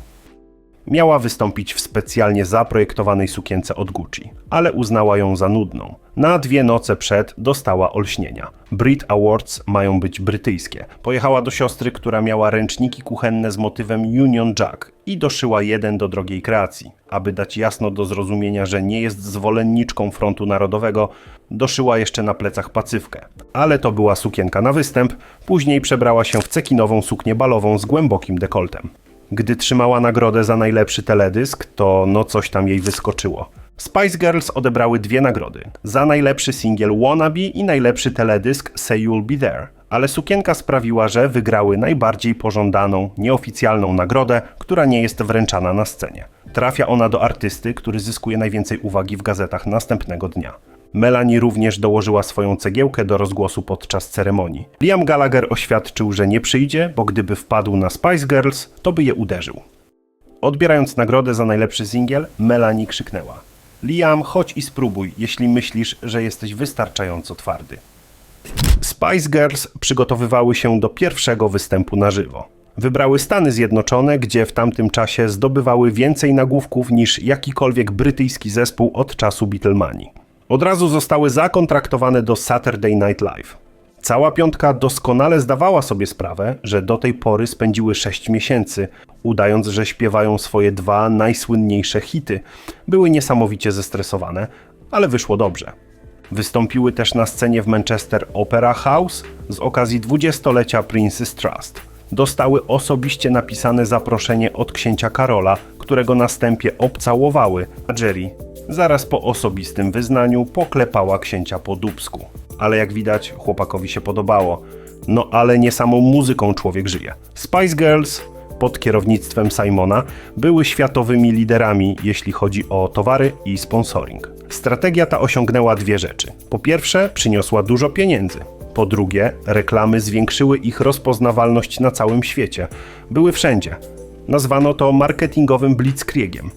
Miała wystąpić w specjalnie zaprojektowanej sukience od Gucci, ale uznała ją za nudną. Na 2 noce przed dostała olśnienia. Brit Awards mają być brytyjskie. Pojechała do siostry, która miała ręczniki kuchenne z motywem Union Jack i doszyła jeden do drogiej kreacji. Aby dać jasno do zrozumienia, że nie jest zwolenniczką Frontu Narodowego, doszyła jeszcze na plecach pacywkę. Ale to była sukienka na występ, później przebrała się w cekinową suknię balową z głębokim dekoltem. Gdy trzymała nagrodę za najlepszy teledysk, to coś tam jej wyskoczyło. Spice Girls odebrały 2 nagrody. Za najlepszy singiel Wannabe i najlepszy teledysk Say You'll Be There. Ale sukienka sprawiła, że wygrały najbardziej pożądaną, nieoficjalną nagrodę, która nie jest wręczana na scenie. Trafia ona do artysty, który zyskuje najwięcej uwagi w gazetach następnego dnia. Melanie również dołożyła swoją cegiełkę do rozgłosu podczas ceremonii. Liam Gallagher oświadczył, że nie przyjdzie, bo gdyby wpadł na Spice Girls, to by je uderzył. Odbierając nagrodę za najlepszy singiel, Melanie krzyknęła: Liam, chodź i spróbuj, jeśli myślisz, że jesteś wystarczająco twardy. Spice Girls przygotowywały się do pierwszego występu na żywo. Wybrały Stany Zjednoczone, gdzie w tamtym czasie zdobywały więcej nagłówków niż jakikolwiek brytyjski zespół od czasu Beatlemanii. Od razu zostały zakontraktowane do Saturday Night Live. Cała piątka doskonale zdawała sobie sprawę, że do tej pory spędziły 6 miesięcy, udając, że śpiewają swoje 2 najsłynniejsze hity. Były niesamowicie zestresowane, ale wyszło dobrze. Wystąpiły też na scenie w Manchester Opera House z okazji 20-lecia Prince's Trust. Dostały osobiście napisane zaproszenie od księcia Karola, którego następnie obcałowały, a Jerry zaraz po osobistym wyznaniu poklepała księcia po dupsku. Ale jak widać, chłopakowi się podobało. Ale nie samą muzyką człowiek żyje. Spice Girls pod kierownictwem Simona były światowymi liderami, jeśli chodzi o towary i sponsoring. Strategia ta osiągnęła 2 rzeczy. Po pierwsze, przyniosła dużo pieniędzy. Po drugie, reklamy zwiększyły ich rozpoznawalność na całym świecie. Były wszędzie. Nazwano to marketingowym blitzkriegiem.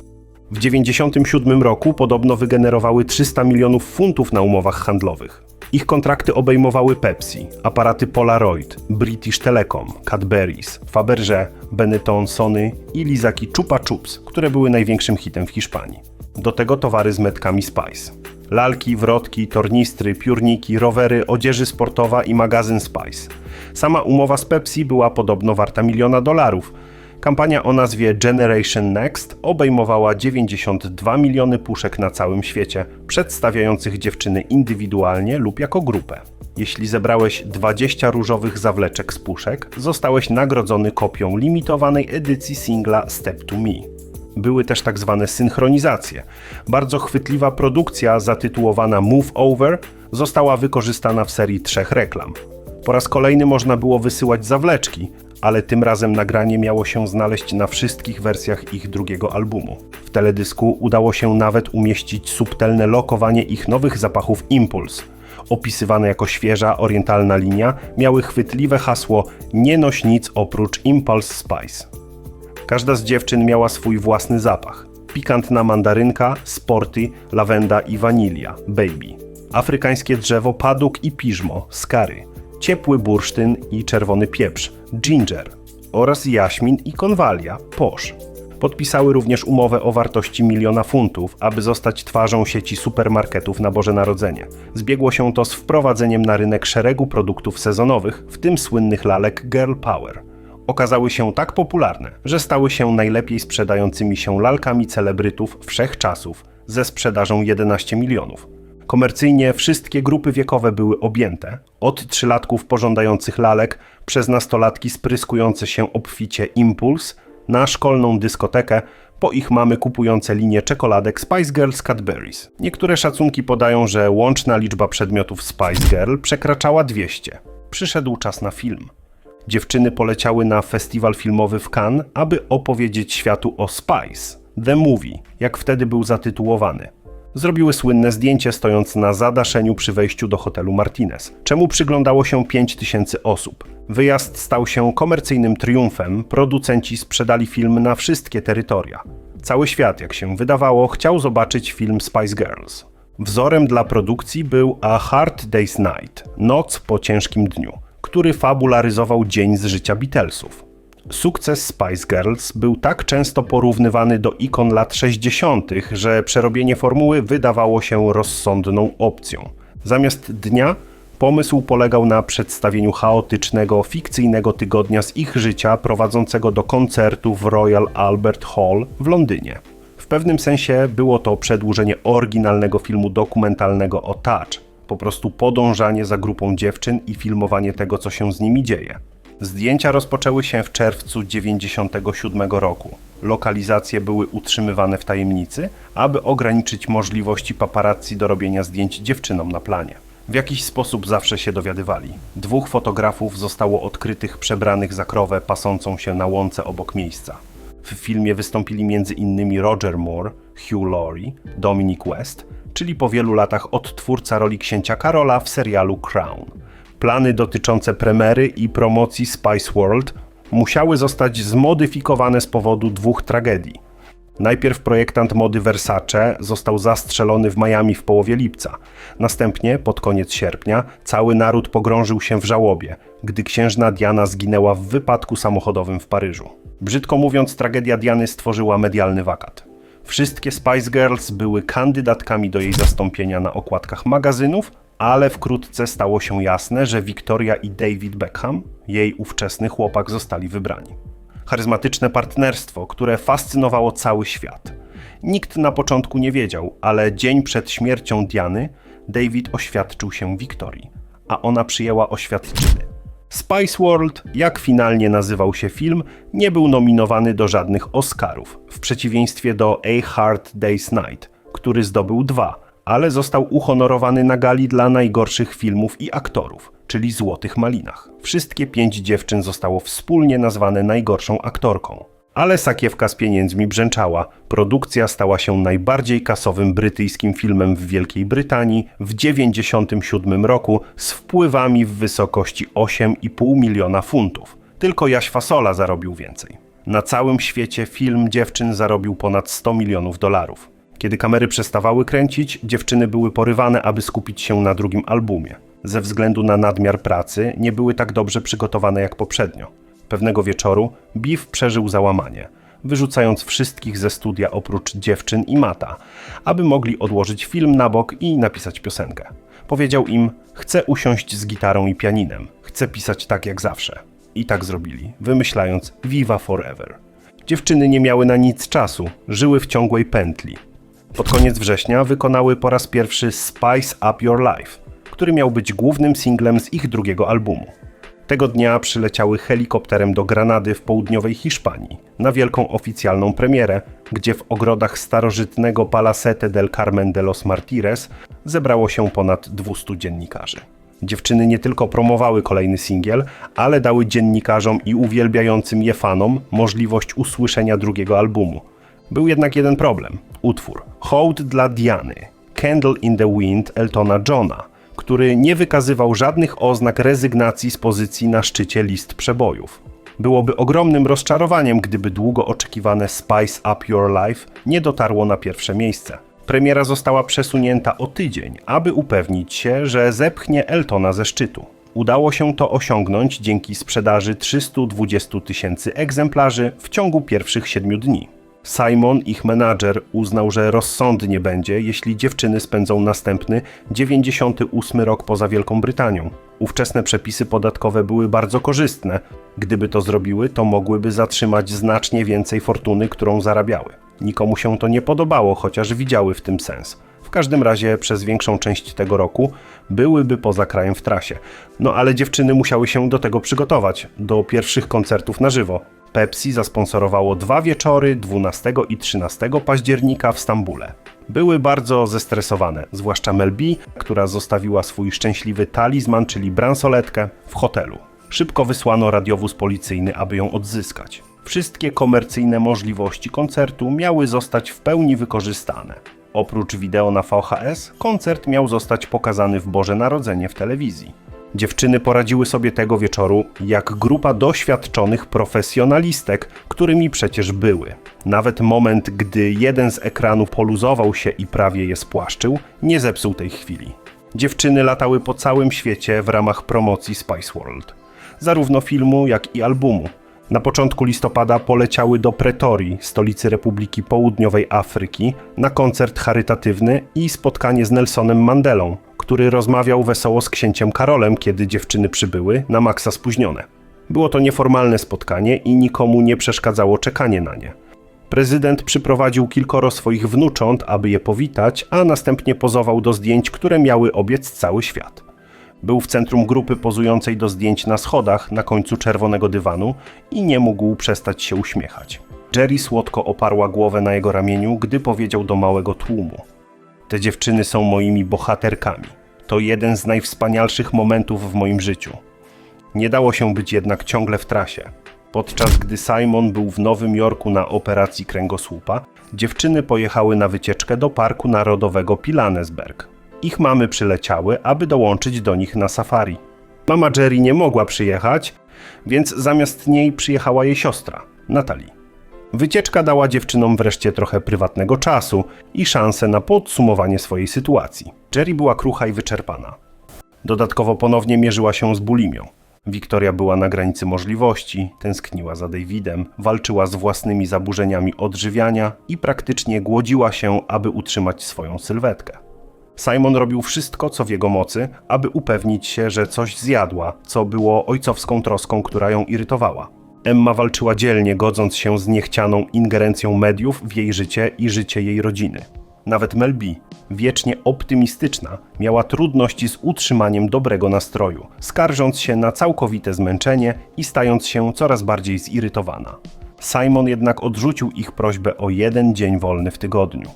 W 1997 roku podobno wygenerowały 300 milionów funtów na umowach handlowych. Ich kontrakty obejmowały Pepsi, aparaty Polaroid, British Telecom, Cadbury's, Fabergé, Benetton, Sony i lizaki Chupa Chups, które były największym hitem w Hiszpanii. Do tego towary z metkami Spice. Lalki, wrotki, tornistry, piórniki, rowery, odzieży sportowa i magazyn Spice. Sama umowa z Pepsi była podobno warta $1 milion. Kampania o nazwie Generation Next obejmowała 92 miliony puszek na całym świecie, przedstawiających dziewczyny indywidualnie lub jako grupę. Jeśli zebrałeś 20 różowych zawleczek z puszek, zostałeś nagrodzony kopią limitowanej edycji singla Step to Me. Były też tak zwane synchronizacje. Bardzo chwytliwa produkcja zatytułowana Move Over została wykorzystana w serii 3 reklam. Po raz kolejny można było wysyłać zawleczki, ale tym razem nagranie miało się znaleźć na wszystkich wersjach ich drugiego albumu. W teledysku udało się nawet umieścić subtelne lokowanie ich nowych zapachów Impulse. Opisywane jako świeża, orientalna linia, miały chwytliwe hasło „Nie noś nic oprócz Impulse Spice”. Każda z dziewczyn miała swój własny zapach. Pikantna mandarynka, sporty, lawenda i wanilia, baby. Afrykańskie drzewo, paduk i piżmo, skary. Ciepły bursztyn i czerwony pieprz, ginger. Oraz jaśmin i konwalia, posh. Podpisały również umowę o wartości $1 miliona, aby zostać twarzą sieci supermarketów na Boże Narodzenie. Zbiegło się to z wprowadzeniem na rynek szeregu produktów sezonowych, w tym słynnych lalek Girl Power. Okazały się tak popularne, że stały się najlepiej sprzedającymi się lalkami celebrytów wszechczasów, ze sprzedażą 11 milionów. Komercyjnie wszystkie grupy wiekowe były objęte, od trzylatków pożądających lalek, przez nastolatki spryskujące się obficie Impulse, na szkolną dyskotekę, po ich mamy kupujące linię czekoladek Spice Girl z Cadbury's. Niektóre szacunki podają, że łączna liczba przedmiotów Spice Girl przekraczała 200. Przyszedł czas na film. Dziewczyny poleciały na festiwal filmowy w Cannes, aby opowiedzieć światu o Spice, The Movie, jak wtedy był zatytułowany. Zrobiły słynne zdjęcie stojąc na zadaszeniu przy wejściu do hotelu Martinez, czemu przyglądało się 5000 osób. Wyjazd stał się komercyjnym triumfem, producenci sprzedali film na wszystkie terytoria. Cały świat, jak się wydawało, chciał zobaczyć film Spice Girls. Wzorem dla produkcji był A Hard Day's Night, Noc po ciężkim dniu, który fabularyzował dzień z życia Beatlesów. Sukces Spice Girls był tak często porównywany do ikon lat 60., że przerobienie formuły wydawało się rozsądną opcją. Zamiast dnia, pomysł polegał na przedstawieniu chaotycznego, fikcyjnego tygodnia z ich życia prowadzącego do koncertu w Royal Albert Hall w Londynie. W pewnym sensie było to przedłużenie oryginalnego filmu dokumentalnego o Touch, po prostu podążanie za grupą dziewczyn i filmowanie tego, co się z nimi dzieje. Zdjęcia rozpoczęły się w czerwcu 1997 roku. Lokalizacje były utrzymywane w tajemnicy, aby ograniczyć możliwości paparazzi do robienia zdjęć dziewczynom na planie. W jakiś sposób zawsze się dowiadywali. 2 fotografów zostało odkrytych przebranych za krowę pasącą się na łące obok miejsca. W filmie wystąpili m.in. Roger Moore, Hugh Laurie, Dominic West, czyli po wielu latach odtwórca roli księcia Karola w serialu Crown. Plany dotyczące premiery i promocji Spice World musiały zostać zmodyfikowane z powodu 2 tragedii. Najpierw projektant mody Versace został zastrzelony w Miami w połowie lipca. Następnie, pod koniec sierpnia, cały naród pogrążył się w żałobie, gdy księżna Diana zginęła w wypadku samochodowym w Paryżu. Brzydko mówiąc, tragedia Diany stworzyła medialny wakat. Wszystkie Spice Girls były kandydatkami do jej zastąpienia na okładkach magazynów, ale wkrótce stało się jasne, że Victoria i David Beckham, jej ówczesny chłopak, zostali wybrani. Charyzmatyczne partnerstwo, które fascynowało cały świat. Nikt na początku nie wiedział, ale dzień przed śmiercią Diany David oświadczył się Victorii, a ona przyjęła oświadczyny. Spice World, jak finalnie nazywał się film, nie był nominowany do żadnych Oscarów, w przeciwieństwie do A Hard Day's Night, który zdobył 2, ale został uhonorowany na gali dla najgorszych filmów i aktorów, czyli Złotych Malinach. Wszystkie 5 dziewczyn zostało wspólnie nazwane najgorszą aktorką. Ale sakiewka z pieniędzmi brzęczała. Produkcja stała się najbardziej kasowym brytyjskim filmem w Wielkiej Brytanii w 1997 roku z wpływami w wysokości 8,5 miliona funtów. Tylko Jaś Fasola zarobił więcej. Na całym świecie film dziewczyn zarobił ponad $100 milionów. Kiedy kamery przestawały kręcić, dziewczyny były porywane, aby skupić się na drugim albumie. Ze względu na nadmiar pracy nie były tak dobrze przygotowane jak poprzednio. Pewnego wieczoru Biff przeżył załamanie, wyrzucając wszystkich ze studia oprócz dziewczyn i Matta, aby mogli odłożyć film na bok i napisać piosenkę. Powiedział im: chcę usiąść z gitarą i pianinem, chcę pisać tak jak zawsze. I tak zrobili, wymyślając Viva Forever. Dziewczyny nie miały na nic czasu, żyły w ciągłej pętli. Pod koniec września wykonały po raz pierwszy Spice Up Your Life, który miał być głównym singlem z ich drugiego albumu. Tego dnia przyleciały helikopterem do Granady w południowej Hiszpanii na wielką oficjalną premierę, gdzie w ogrodach starożytnego Palacete del Carmen de los Martires zebrało się ponad 200 dziennikarzy. Dziewczyny nie tylko promowały kolejny singiel, ale dały dziennikarzom i uwielbiającym je fanom możliwość usłyszenia drugiego albumu. Był jednak jeden problem. Utwór Hołd dla Diany, Candle in the Wind Eltona Johna, który nie wykazywał żadnych oznak rezygnacji z pozycji na szczycie list przebojów. Byłoby ogromnym rozczarowaniem, gdyby długo oczekiwane Spice Up Your Life nie dotarło na pierwsze miejsce. Premiera została przesunięta o tydzień, aby upewnić się, że zepchnie Eltona ze szczytu. Udało się to osiągnąć dzięki sprzedaży 320 000 egzemplarzy w ciągu pierwszych 7 dni. Simon, ich menadżer, uznał, że rozsądnie będzie, jeśli dziewczyny spędzą następny, 98 rok poza Wielką Brytanią. Ówczesne przepisy podatkowe były bardzo korzystne. Gdyby to zrobiły, to mogłyby zatrzymać znacznie więcej fortuny, którą zarabiały. Nikomu się to nie podobało, chociaż widziały w tym sens. W każdym razie przez większą część tego roku byłyby poza krajem w trasie. No ale dziewczyny musiały się do tego przygotować, do pierwszych koncertów na żywo. Pepsi zasponsorowało 2 wieczory 12 i 13 października w Stambule. Były bardzo zestresowane, zwłaszcza Mel B, która zostawiła swój szczęśliwy talizman, czyli bransoletkę, w hotelu. Szybko wysłano radiowóz policyjny, aby ją odzyskać. Wszystkie komercyjne możliwości koncertu miały zostać w pełni wykorzystane. Oprócz wideo na VHS, koncert miał zostać pokazany w Boże Narodzenie w telewizji. Dziewczyny poradziły sobie tego wieczoru jak grupa doświadczonych profesjonalistek, którymi przecież były. Nawet moment, gdy jeden z ekranów poluzował się i prawie je spłaszczył, nie zepsuł tej chwili. Dziewczyny latały po całym świecie w ramach promocji Spice World. Zarówno filmu, jak i albumu. Na początku listopada poleciały do Pretorii, stolicy Republiki Południowej Afryki, na koncert charytatywny i spotkanie z Nelsonem Mandelą, który rozmawiał wesoło z księciem Karolem, kiedy dziewczyny przybyły, na maksa spóźnione. Było to nieformalne spotkanie i nikomu nie przeszkadzało czekanie na nie. Prezydent przyprowadził kilkoro swoich wnucząt, aby je powitać, a następnie pozował do zdjęć, które miały obiec cały świat. Był w centrum grupy pozującej do zdjęć na schodach na końcu czerwonego dywanu i nie mógł przestać się uśmiechać. Jerry słodko oparła głowę na jego ramieniu, gdy powiedział do małego tłumu: te dziewczyny są moimi bohaterkami. To jeden z najwspanialszych momentów w moim życiu. Nie dało się być jednak ciągle w trasie. Podczas gdy Simon był w Nowym Jorku na operacji kręgosłupa, dziewczyny pojechały na wycieczkę do Parku Narodowego Pilanesberg. Ich mamy przyleciały, aby dołączyć do nich na safari. Mama Jerry nie mogła przyjechać, więc zamiast niej przyjechała jej siostra, Natalie. Wycieczka dała dziewczynom wreszcie trochę prywatnego czasu i szansę na podsumowanie swojej sytuacji. Jerry była krucha i wyczerpana. Dodatkowo ponownie mierzyła się z bulimią. Victoria była na granicy możliwości, tęskniła za Davidem, walczyła z własnymi zaburzeniami odżywiania i praktycznie głodziła się, aby utrzymać swoją sylwetkę. Simon robił wszystko, co w jego mocy, aby upewnić się, że coś zjadła, co było ojcowską troską, która ją irytowała. Emma walczyła dzielnie, godząc się z niechcianą ingerencją mediów w jej życie i życie jej rodziny. Nawet Mel B, wiecznie optymistyczna, miała trudności z utrzymaniem dobrego nastroju, skarżąc się na całkowite zmęczenie i stając się coraz bardziej zirytowana. Simon jednak odrzucił ich prośbę o 1 dzień wolny w tygodniu.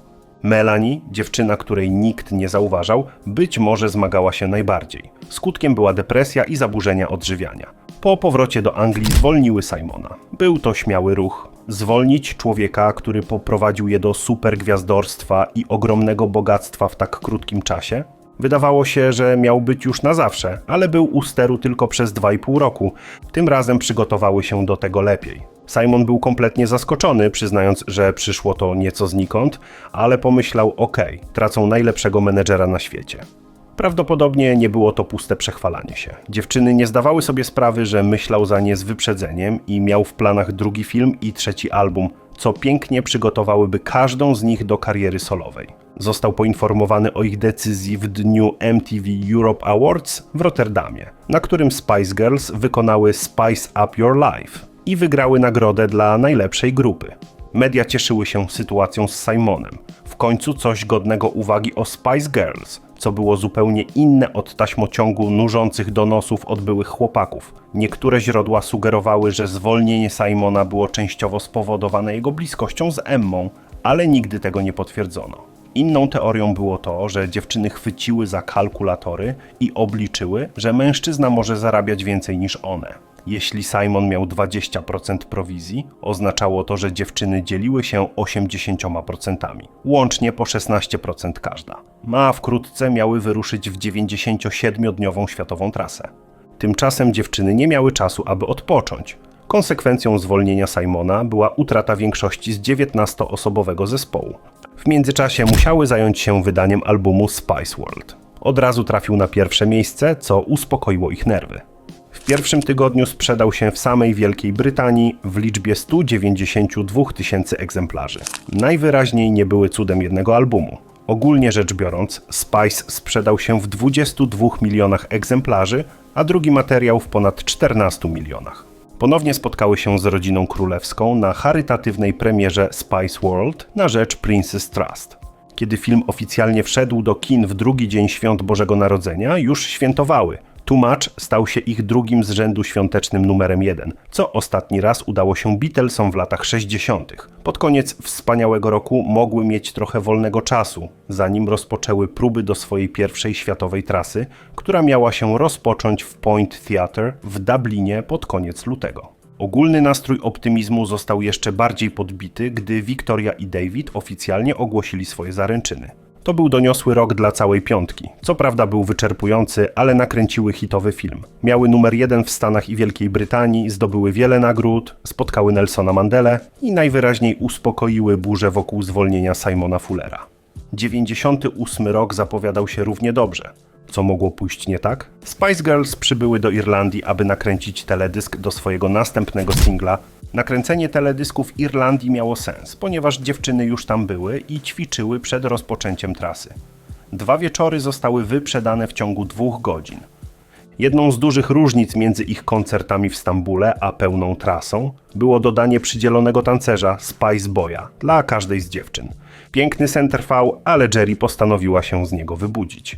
Melanie, dziewczyna, której nikt nie zauważał, być może zmagała się najbardziej. Skutkiem była depresja i zaburzenia odżywiania. Po powrocie do Anglii zwolniły Simona. Był to śmiały ruch. Zwolnić człowieka, który poprowadził je do supergwiazdorstwa i ogromnego bogactwa w tak krótkim czasie? Wydawało się, że miał być już na zawsze, ale był u steru tylko przez 2,5 roku. Tym razem przygotowały się do tego lepiej. Simon był kompletnie zaskoczony, przyznając, że przyszło to nieco znikąd, ale pomyślał, okej, tracą najlepszego menedżera na świecie. Prawdopodobnie nie było to puste przechwalanie się. Dziewczyny nie zdawały sobie sprawy, że myślał za nie z wyprzedzeniem i miał w planach drugi film i trzeci album, co pięknie przygotowałyby każdą z nich do kariery solowej. Został poinformowany o ich decyzji w dniu MTV Europe Awards w Rotterdamie, na którym Spice Girls wykonały Spice Up Your Life i wygrały nagrodę dla najlepszej grupy. Media cieszyły się sytuacją z Simonem. W końcu coś godnego uwagi o Spice Girls, co było zupełnie inne od taśmociągu nużących donosów od byłych chłopaków. Niektóre źródła sugerowały, że zwolnienie Simona było częściowo spowodowane jego bliskością z Emmą, ale nigdy tego nie potwierdzono. Inną teorią było to, że dziewczyny chwyciły za kalkulatory i obliczyły, że mężczyzna może zarabiać więcej niż one. Jeśli Simon miał 20% prowizji, oznaczało to, że dziewczyny dzieliły się 80%, łącznie po 16% każda. A wkrótce miały wyruszyć w 97-dniową światową trasę. Tymczasem dziewczyny nie miały czasu, aby odpocząć. Konsekwencją zwolnienia Simona była utrata większości z 19-osobowego zespołu. W międzyczasie musiały zająć się wydaniem albumu Spice World. Od razu trafił na pierwsze miejsce, co uspokoiło ich nerwy. W pierwszym tygodniu sprzedał się w samej Wielkiej Brytanii w liczbie 192 000 egzemplarzy. Najwyraźniej nie były cudem jednego albumu. Ogólnie rzecz biorąc, Spice sprzedał się w 22 milionach egzemplarzy, a drugi materiał w ponad 14 milionach. Ponownie spotkały się z rodziną królewską na charytatywnej premierze Spice World na rzecz Prince's Trust. Kiedy film oficjalnie wszedł do kin w drugi dzień świąt Bożego Narodzenia, już świętowały. Too Much stał się ich drugim z rzędu świątecznym numerem 1, co ostatni raz udało się Beatlesom w latach 60. Pod koniec wspaniałego roku mogły mieć trochę wolnego czasu, zanim rozpoczęły próby do swojej pierwszej światowej trasy, która miała się rozpocząć w Point Theatre w Dublinie pod koniec lutego. Ogólny nastrój optymizmu został jeszcze bardziej podbity, gdy Victoria i David oficjalnie ogłosili swoje zaręczyny. To był doniosły rok dla całej piątki. Co prawda był wyczerpujący, ale nakręciły hitowy film. Miały numer 1 w Stanach i Wielkiej Brytanii, zdobyły wiele nagród, spotkały Nelsona Mandelę i najwyraźniej uspokoiły burzę wokół zwolnienia Simona Fullera. 98 rok zapowiadał się równie dobrze. Co mogło pójść nie tak? Spice Girls przybyły do Irlandii, aby nakręcić teledysk do swojego następnego singla. Nakręcenie teledysku w Irlandii miało sens, ponieważ dziewczyny już tam były i ćwiczyły przed rozpoczęciem trasy. 2 wieczory zostały wyprzedane w ciągu 2 godzin. Jedną z dużych różnic między ich koncertami w Stambule a pełną trasą było dodanie przydzielonego tancerza Spice Boya dla każdej z dziewczyn. Piękny sen trwał, ale Geri postanowiła się z niego wybudzić.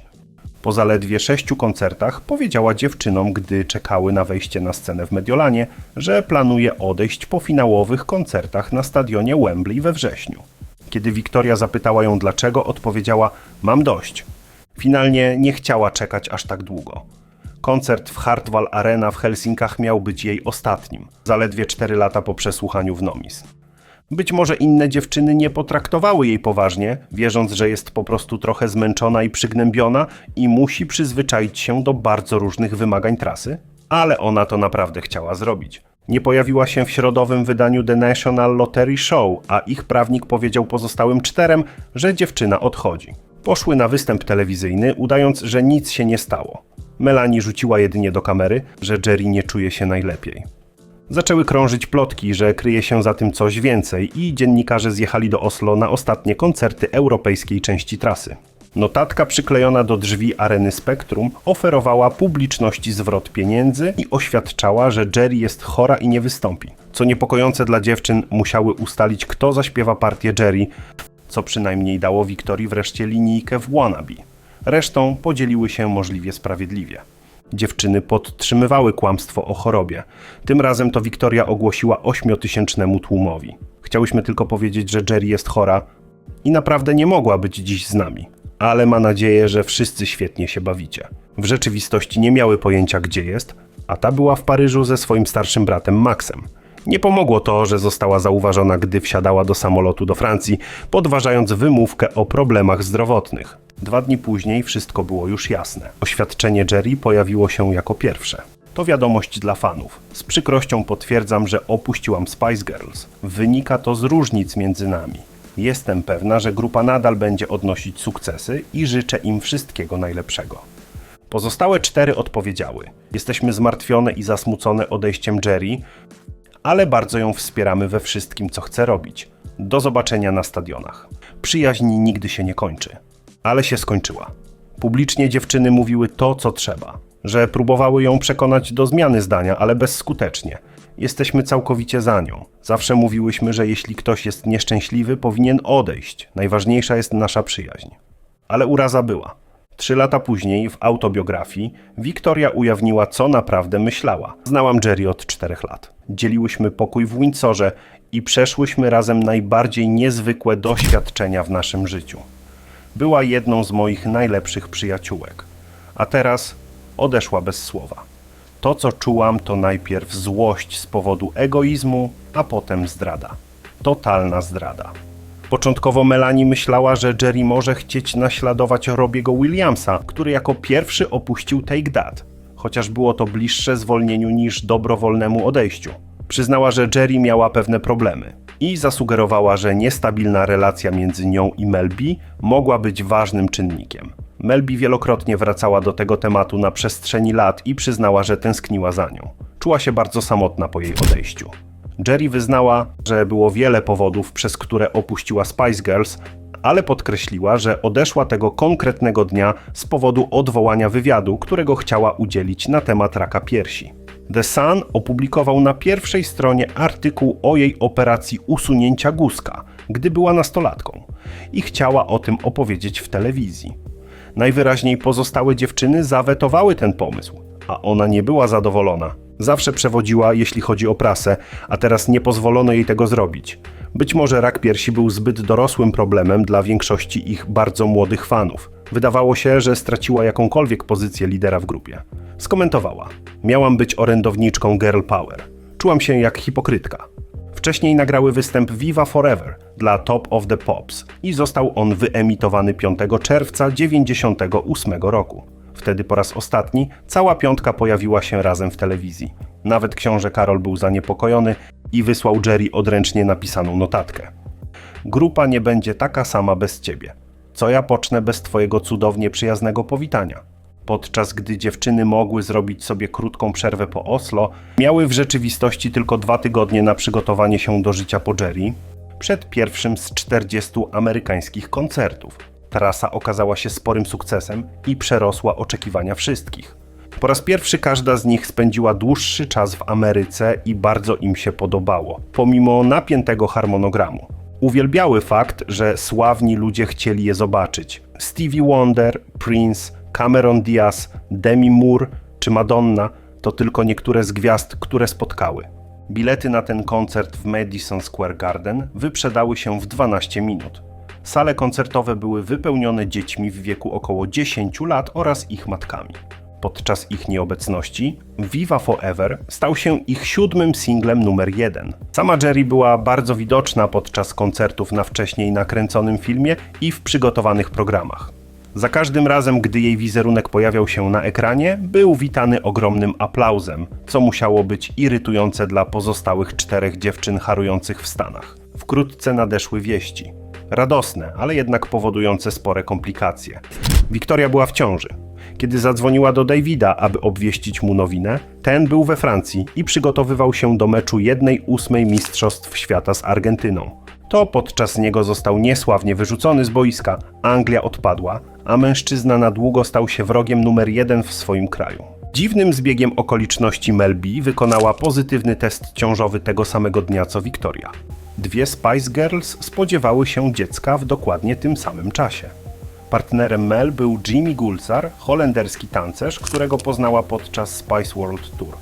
Po zaledwie 6 koncertach powiedziała dziewczynom, gdy czekały na wejście na scenę w Mediolanie, że planuje odejść po finałowych koncertach na stadionie Wembley we wrześniu. Kiedy Victoria zapytała ją dlaczego, odpowiedziała: mam dość. Finalnie nie chciała czekać aż tak długo. Koncert w Hartwall Arena w Helsinkach miał być jej ostatnim, zaledwie 4 lata po przesłuchaniu w Nomis. Być może inne dziewczyny nie potraktowały jej poważnie, wierząc, że jest po prostu trochę zmęczona i przygnębiona i musi przyzwyczaić się do bardzo różnych wymagań trasy, ale ona to naprawdę chciała zrobić. Nie pojawiła się w środowym wydaniu The National Lottery Show, a ich prawnik powiedział pozostałym 4, że dziewczyna odchodzi. Poszły na występ telewizyjny, udając, że nic się nie stało. Melanie rzuciła jedynie do kamery, że Geri nie czuje się najlepiej. Zaczęły krążyć plotki, że kryje się za tym coś więcej i dziennikarze zjechali do Oslo na ostatnie koncerty europejskiej części trasy. Notatka przyklejona do drzwi areny Spektrum oferowała publiczności zwrot pieniędzy i oświadczała, że Geri jest chora i nie wystąpi. Co niepokojące dla dziewczyn, musiały ustalić, kto zaśpiewa partię Geri, co przynajmniej dało Wiktorii wreszcie linijkę w Wannabe. Resztą podzieliły się możliwie sprawiedliwie. Dziewczyny podtrzymywały kłamstwo o chorobie. Tym razem to Wiktoria ogłosiła 8-tysięcznemu tłumowi. Chciałyśmy tylko powiedzieć, że Geri jest chora i naprawdę nie mogła być dziś z nami. Ale ma nadzieję, że wszyscy świetnie się bawicie. W rzeczywistości nie miały pojęcia, gdzie jest, a ta była w Paryżu ze swoim starszym bratem Maxem. Nie pomogło to, że została zauważona, gdy wsiadała do samolotu do Francji, podważając wymówkę o problemach zdrowotnych. 2 dni później wszystko było już jasne. Oświadczenie Geri pojawiło się jako pierwsze. To wiadomość dla fanów. Z przykrością potwierdzam, że opuściłam Spice Girls. Wynika to z różnic między nami. Jestem pewna, że grupa nadal będzie odnosić sukcesy i życzę im wszystkiego najlepszego. Pozostałe 4 odpowiedziały. Jesteśmy zmartwione i zasmucone odejściem Geri, ale bardzo ją wspieramy we wszystkim, co chce robić. Do zobaczenia na stadionach. Przyjaźń nigdy się nie kończy. Ale się skończyła. Publicznie dziewczyny mówiły to, co trzeba. Że próbowały ją przekonać do zmiany zdania, ale bezskutecznie. Jesteśmy całkowicie za nią. Zawsze mówiłyśmy, że jeśli ktoś jest nieszczęśliwy, powinien odejść. Najważniejsza jest nasza przyjaźń. Ale uraza była. 3 lata później, w autobiografii, Wiktoria ujawniła, co naprawdę myślała. Znałam Geri od 4 lat. Dzieliłyśmy pokój w Windsorze i przeszłyśmy razem najbardziej niezwykłe doświadczenia w naszym życiu. Była jedną z moich najlepszych przyjaciółek. A teraz odeszła bez słowa. To, co czułam, to najpierw złość z powodu egoizmu, a potem zdrada. Totalna zdrada. Początkowo Melanie myślała, że Geri może chcieć naśladować Robbie'ego Williamsa, który jako pierwszy opuścił Take That, chociaż było to bliższe zwolnieniu niż dobrowolnemu odejściu. Przyznała, że Geri miała pewne problemy i zasugerowała, że niestabilna relacja między nią i Mel B mogła być ważnym czynnikiem. Mel B wielokrotnie wracała do tego tematu na przestrzeni lat i przyznała, że tęskniła za nią. Czuła się bardzo samotna po jej odejściu. Geri wyznała, że było wiele powodów, przez które opuściła Spice Girls, ale podkreśliła, że odeszła tego konkretnego dnia z powodu odwołania wywiadu, którego chciała udzielić na temat raka piersi. The Sun opublikował na pierwszej stronie artykuł o jej operacji usunięcia guzka, gdy była nastolatką i chciała o tym opowiedzieć w telewizji. Najwyraźniej pozostałe dziewczyny zawetowały ten pomysł, a ona nie była zadowolona. Zawsze przewodziła, jeśli chodzi o prasę, a teraz nie pozwolono jej tego zrobić. Być może rak piersi był zbyt dorosłym problemem dla większości ich bardzo młodych fanów. Wydawało się, że straciła jakąkolwiek pozycję lidera w grupie. Skomentowała: miałam być orędowniczką Girl Power. Czułam się jak hipokrytka. Wcześniej nagrały występ Viva Forever dla Top of the Pops i został on wyemitowany 5 czerwca 1998 roku. Wtedy po raz ostatni cała piątka pojawiła się razem w telewizji. Nawet książę Karol był zaniepokojony i wysłał Geri odręcznie napisaną notatkę. Grupa nie będzie taka sama bez ciebie. Co ja pocznę bez twojego cudownie przyjaznego powitania? Podczas gdy dziewczyny mogły zrobić sobie krótką przerwę po Oslo, miały w rzeczywistości tylko 2 tygodnie na przygotowanie się do życia po Geri przed pierwszym z 40 amerykańskich koncertów. Trasa okazała się sporym sukcesem i przerosła oczekiwania wszystkich. Po raz pierwszy każda z nich spędziła dłuższy czas w Ameryce i bardzo im się podobało, pomimo napiętego harmonogramu. Uwielbiały fakt, że sławni ludzie chcieli je zobaczyć. Stevie Wonder, Prince, Cameron Diaz, Demi Moore czy Madonna to tylko niektóre z gwiazd, które spotkały. Bilety na ten koncert w Madison Square Garden wyprzedały się w 12 minut. Sale koncertowe były wypełnione dziećmi w wieku około 10 lat oraz ich matkami. Podczas ich nieobecności Viva Forever stał się ich 7. singlem numer 1. Sama Geri była bardzo widoczna podczas koncertów na wcześniej nakręconym filmie i w przygotowanych programach. Za każdym razem, gdy jej wizerunek pojawiał się na ekranie, był witany ogromnym aplauzem, co musiało być irytujące dla pozostałych 4 dziewczyn harujących w Stanach. Wkrótce nadeszły wieści. Radosne, ale jednak powodujące spore komplikacje. Wiktoria była w ciąży. Kiedy zadzwoniła do Davida, aby obwieścić mu nowinę, ten był we Francji i przygotowywał się do meczu 1/8 Mistrzostw Świata z Argentyną. To podczas niego został niesławnie wyrzucony z boiska, Anglia odpadła, a mężczyzna na długo stał się wrogiem numer 1 w swoim kraju. Dziwnym zbiegiem okoliczności Mel B wykonała pozytywny test ciążowy tego samego dnia co Wiktoria. 2 Spice Girls spodziewały się dziecka w dokładnie tym samym czasie. Partnerem Mel był Jimmy Gulsar, holenderski tancerz, którego poznała podczas Spice World Tour.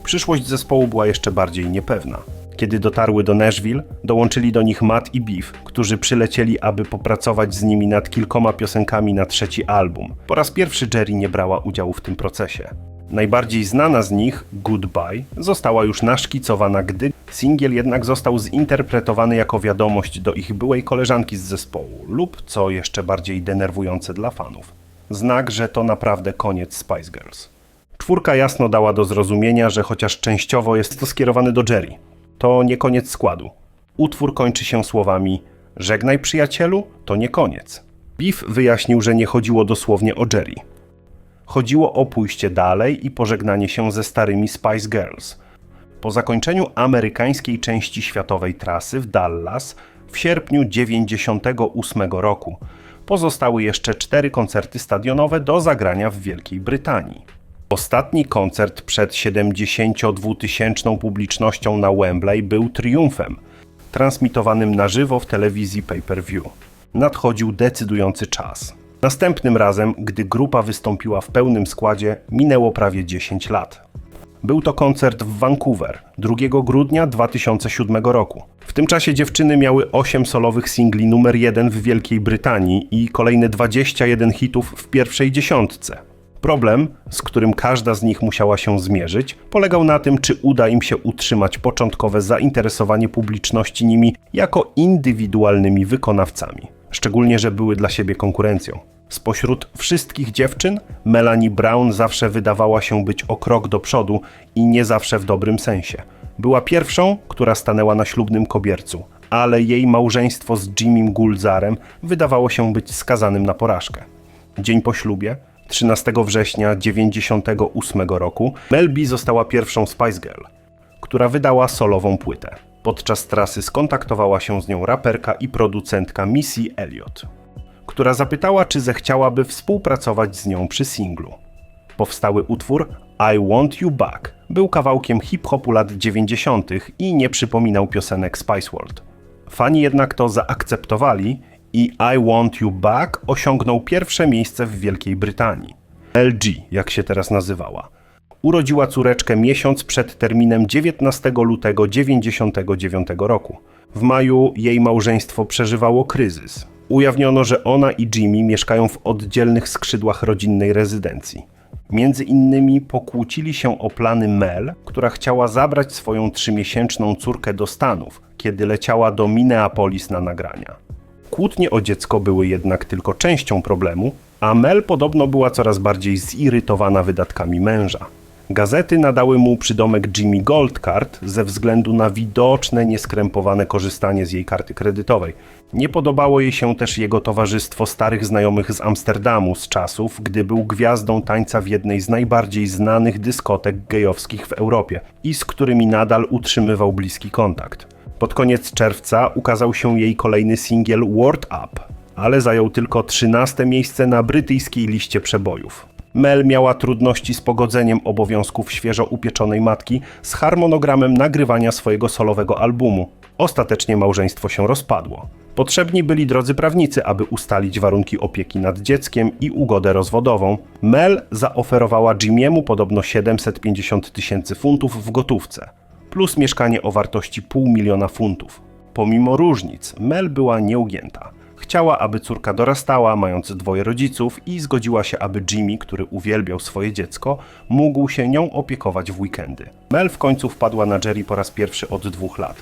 Przyszłość zespołu była jeszcze bardziej niepewna. Kiedy dotarły do Nashville, dołączyli do nich Matt i Beef, którzy przylecieli, aby popracować z nimi nad kilkoma piosenkami na 3. album. Po raz pierwszy Geri nie brała udziału w tym procesie. Najbardziej znana z nich, Goodbye, została już naszkicowana, gdy singiel jednak został zinterpretowany jako wiadomość do ich byłej koleżanki z zespołu lub, co jeszcze bardziej denerwujące dla fanów, znak, że to naprawdę koniec Spice Girls. Utwórka jasno dała do zrozumienia, że chociaż częściowo jest to skierowane do Jerry, to nie koniec składu. Utwór kończy się słowami: żegnaj przyjacielu, to nie koniec. Biff wyjaśnił, że nie chodziło dosłownie o Jerry. Chodziło o pójście dalej i pożegnanie się ze starymi Spice Girls. Po zakończeniu amerykańskiej części światowej trasy w Dallas w sierpniu 1998 roku pozostały jeszcze 4 koncerty stadionowe do zagrania w Wielkiej Brytanii. Ostatni koncert przed 72-tysięczną publicznością na Wembley był triumfem, transmitowanym na żywo w telewizji pay-per-view. Nadchodził decydujący czas. Następnym razem, gdy grupa wystąpiła w pełnym składzie, minęło prawie 10 lat. Był to koncert w Vancouver 2 grudnia 2007 roku. W tym czasie dziewczyny miały 8 solowych singli numer 1 w Wielkiej Brytanii i kolejne 21 hitów w pierwszej dziesiątce. Problem, z którym każda z nich musiała się zmierzyć, polegał na tym, czy uda im się utrzymać początkowe zainteresowanie publiczności nimi jako indywidualnymi wykonawcami. Szczególnie, że były dla siebie konkurencją. Spośród wszystkich dziewczyn Melanie Brown zawsze wydawała się być o krok do przodu i nie zawsze w dobrym sensie. Była pierwszą, która stanęła na ślubnym kobiercu, ale jej małżeństwo z Jimmym Gulzarem wydawało się być skazanym na porażkę. Dzień po ślubie, 13 września 1998 roku, Mel B została pierwszą Spice Girl, która wydała solową płytę. Podczas trasy skontaktowała się z nią raperka i producentka Missy Elliott, która zapytała, czy zechciałaby współpracować z nią przy singlu. Powstały utwór I Want You Back był kawałkiem hip-hopu lat 90. i nie przypominał piosenek Spice World. Fani jednak to zaakceptowali i I Want You Back osiągnął pierwsze miejsce w Wielkiej Brytanii. LG, jak się teraz nazywała. Urodziła córeczkę miesiąc przed terminem 19 lutego 1999 roku. W maju jej małżeństwo przeżywało kryzys. Ujawniono, że ona i Jimmy mieszkają w oddzielnych skrzydłach rodzinnej rezydencji. Między innymi pokłócili się o plany Mel, która chciała zabrać swoją 3-miesięczną córkę do Stanów, kiedy leciała do Minneapolis na nagrania. Kłótnie o dziecko były jednak tylko częścią problemu, a Mel podobno była coraz bardziej zirytowana wydatkami męża. Gazety nadały mu przydomek Jimmy Goldcard ze względu na widoczne, nieskrępowane korzystanie z jej karty kredytowej. Nie podobało jej się też jego towarzystwo starych znajomych z Amsterdamu z czasów, gdy był gwiazdą tańca w jednej z najbardziej znanych dyskotek gejowskich w Europie i z którymi nadal utrzymywał bliski kontakt. Pod koniec czerwca ukazał się jej kolejny singiel Word Up, ale zajął tylko 13 miejsce na brytyjskiej liście przebojów. Mel miała trudności z pogodzeniem obowiązków świeżo upieczonej matki z harmonogramem nagrywania swojego solowego albumu. Ostatecznie małżeństwo się rozpadło. Potrzebni byli drodzy prawnicy, aby ustalić warunki opieki nad dzieckiem i ugodę rozwodową. Mel zaoferowała Jimmy'emu podobno 750 000 funtów w gotówce, plus mieszkanie o wartości $500 000 funtów. Pomimo różnic, Mel była nieugięta. Chciała, aby córka dorastała, mając 2 rodziców i zgodziła się, aby Jimmy, który uwielbiał swoje dziecko, mógł się nią opiekować w weekendy. Mel w końcu wpadła na Jerry po raz pierwszy od 2 lat.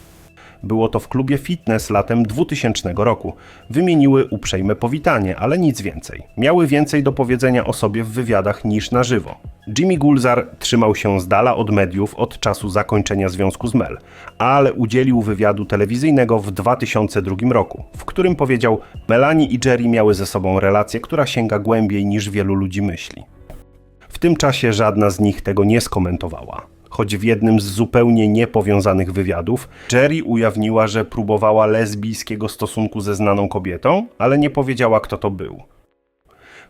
Było to w klubie fitness latem 2000 roku. Wymieniły uprzejme powitanie, ale nic więcej. Miały więcej do powiedzenia o sobie w wywiadach niż na żywo. Jimmy Gulzar trzymał się z dala od mediów od czasu zakończenia związku z Mel, ale udzielił wywiadu telewizyjnego w 2002 roku, w którym powiedział: Melanie i Jerry miały ze sobą relację, która sięga głębiej niż wielu ludzi myśli. W tym czasie żadna z nich tego nie skomentowała. Choć w jednym z zupełnie niepowiązanych wywiadów Jerry ujawniła, że próbowała lesbijskiego stosunku ze znaną kobietą, ale nie powiedziała, kto to był.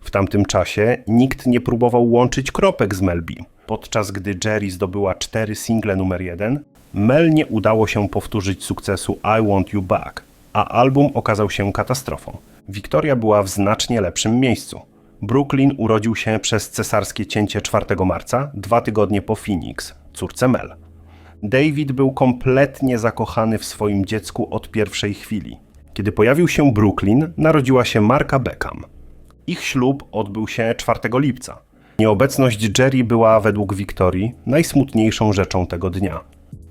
W tamtym czasie nikt nie próbował łączyć kropek z Mel B. Podczas gdy Jerry zdobyła 4 single numer 1, Mel nie udało się powtórzyć sukcesu I Want You Back, a album okazał się katastrofą. Victoria była w znacznie lepszym miejscu. Brooklyn urodził się przez cesarskie cięcie 4 marca, 2 tygodnie po Phoenix, córce Mel. David był kompletnie zakochany w swoim dziecku od pierwszej chwili. Kiedy pojawił się Brooklyn, narodziła się Marka Beckham. Ich ślub odbył się 4 lipca. Nieobecność Jerry była według Victorii najsmutniejszą rzeczą tego dnia.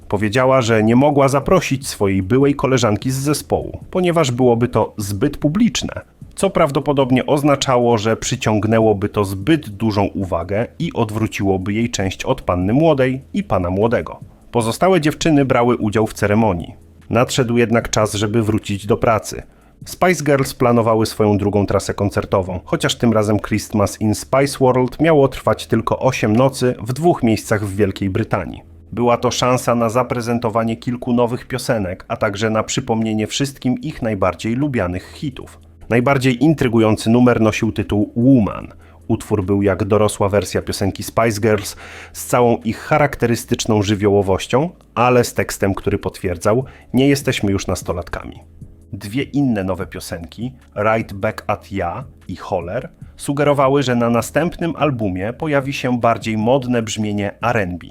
Powiedziała, że nie mogła zaprosić swojej byłej koleżanki z zespołu, ponieważ byłoby to zbyt publiczne. co prawdopodobnie oznaczało, że przyciągnęłoby to zbyt dużą uwagę i odwróciłoby jej część od panny młodej i pana młodego. Pozostałe dziewczyny brały udział w ceremonii. Nadszedł jednak czas, żeby wrócić do pracy. Spice Girls planowały swoją drugą trasę koncertową, chociaż tym razem Christmas in Spice World miało trwać tylko 8 nocy w 2 miejscach w Wielkiej Brytanii. Była to szansa na zaprezentowanie kilku nowych piosenek, a także na przypomnienie wszystkim ich najbardziej lubianych hitów. Najbardziej intrygujący numer nosił tytuł Woman. Utwór był jak dorosła wersja piosenki Spice Girls z całą ich charakterystyczną żywiołowością, ale z tekstem, który potwierdzał: nie jesteśmy już nastolatkami. 2 inne nowe piosenki, Right Back at Ya i Holler, sugerowały, że na następnym albumie pojawi się bardziej modne brzmienie R&B.